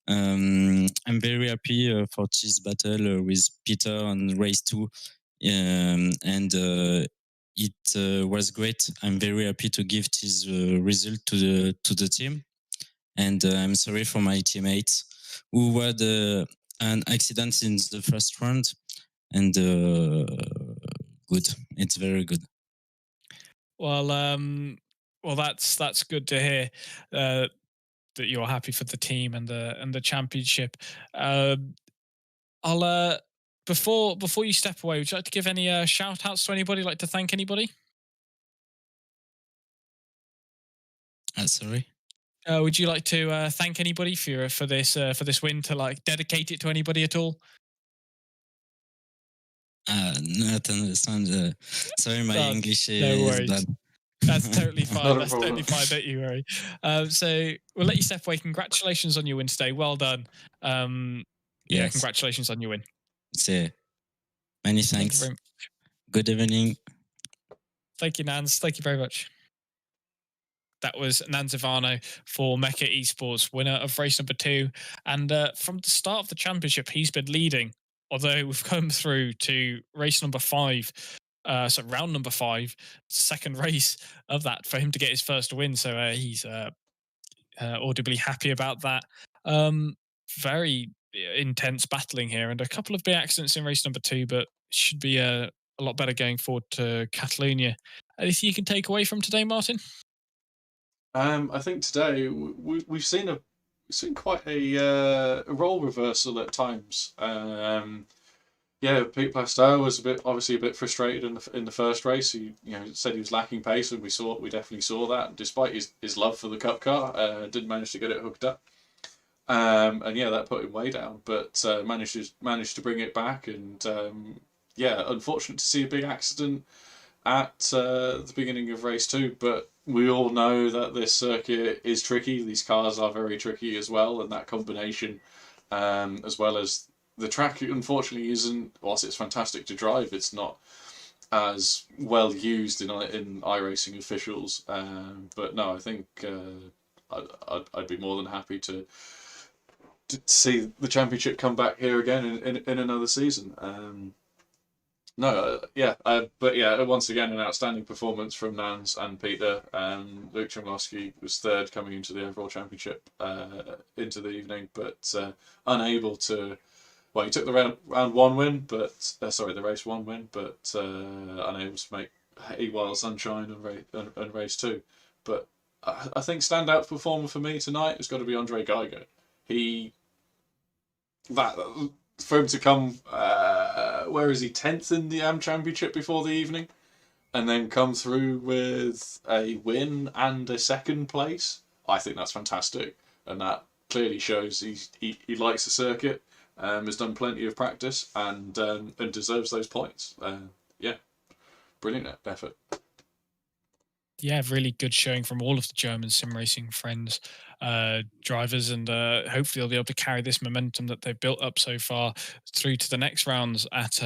I'm very happy for this battle with Peter on race 2, and it was great. I'm very happy to give this result to the team, and I'm sorry for my teammates who had an accident in the first round, and good. It's very good. Well, that's good to hear. That you're happy for the team and the championship. I'll before you step away, would you like to give any shout outs to anybody? Like to thank anybody? Sorry. Would you like to thank anybody for this win? To like dedicate it to anybody at all? Not understand. Sorry, my English no is worries. bad. That's totally fine. Not a That's problem. totally fine. Don't you worry. So we'll let you step away. Congratulations on your win today. Well done. Yeah, Yes. congratulations on your win. So, many Thank you thanks. very much. Good evening. Thank you, Nans. Thank you very much. That was Nanzivano for Mecha Esports, winner of race number 2. And from the start of the championship, he's been leading. Although we've come through to race number 5, so round number 5, second race of that for him to get his first win. So he's audibly happy about that. Very intense battling here, and a couple of big accidents in race number 2, but should be a lot better going forward to Catalonia. Anything you can take away from today, Martin? I think today we've seen quite a role reversal at times. Yeah, Pete Plastel was obviously a bit frustrated in the first race. He said he was lacking pace, and we definitely saw that. Despite his love for the Cup car, didn't manage to get it hooked up. And yeah, that put him way down, but managed to bring it back. And yeah, unfortunate to see a big accident at the beginning of race 2, but we all know that this circuit is tricky. These cars are very tricky as well, and that combination, as well as the track, unfortunately isn't. Whilst it's fantastic to drive, it's not as well used in iRacing officials. But no, I think I'd be more than happy to see the championship come back here again in another season. But yeah, once again, an outstanding performance from Nans and Peter. Luke Chomlowski was third coming into the overall championship into the evening, but unable to. Well, he took the round 1 win, but the race 1 win, but unable to make hay while sunshine on race 2. But I think standout performer for me tonight has got to be Andre Geiger. For him to come, where is he, 10th in the AM Championship before the evening, and then come through with a win and a second place, I think that's fantastic, and that clearly shows he likes the circuit, has done plenty of practice, and deserves those points. Yeah, brilliant effort. Yeah, really good showing from all of the German sim racing friends, drivers, and hopefully they'll be able to carry this momentum that they've built up so far through to the next rounds at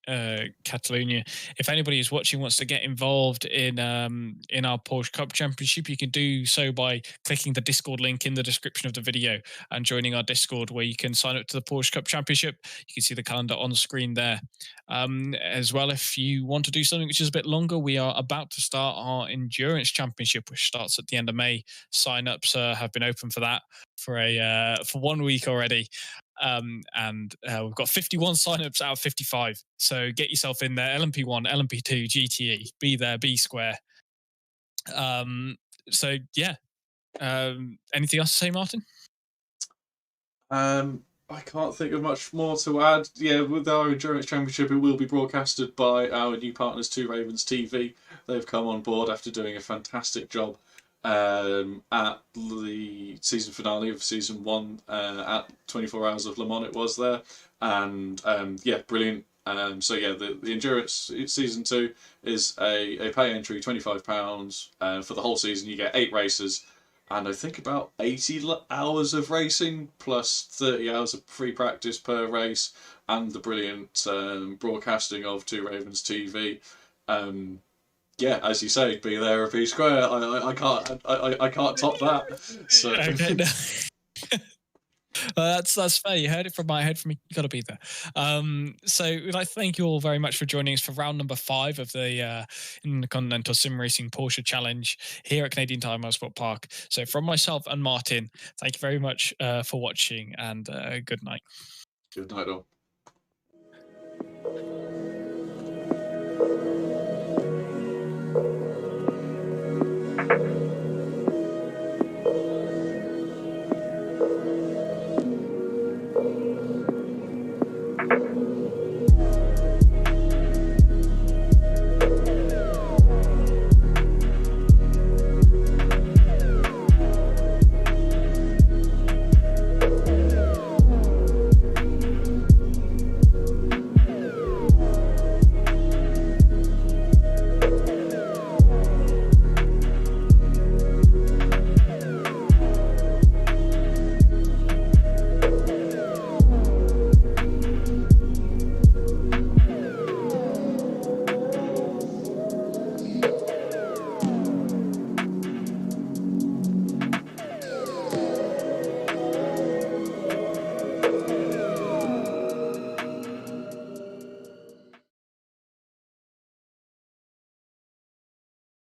Catalonia. If anybody who's watching wants to get involved in our Porsche Cup Championship, you can do so by clicking the Discord link in the description of the video and joining our Discord, where you can sign up to the Porsche Cup Championship. You can see the calendar on screen there. As well, if you want to do something which is a bit longer, we are about to start our Endurance Championship, which starts at the end of May. Sign-ups have been open for that for 1 week already. And we've got 51 signups out of 55. So get yourself in there. LMP1, LMP2, GTE. Be there, be square. So yeah. Anything else to say, Martin? I can't think of much more to add. Yeah, with our Endurance Championship, it will be broadcasted by our new partners, Two Ravens TV. They've come on board after doing a fantastic job at the season finale of season 1 at 24 Hours of Le Mans it was there, and yeah, brilliant. So yeah, the Endurance season 2 is a pay entry, £25 for the whole season. You get 8 races and I think about 80 hours of racing plus 30 hours of free practice per race, and the brilliant broadcasting of Two Ravens TV. Yeah, as you say, be there or be square. I can't top that. So Okay, no. That's fair. You heard it from my head. From me, you got to be there. So we'd like to thank you all very much for joining us for round number 5 of the Intercontinental Sim Racing Porsche Challenge here at Canadian Tire Motorsport Park. So from myself and Martin, thank you very much for watching, and good night. Good night, all.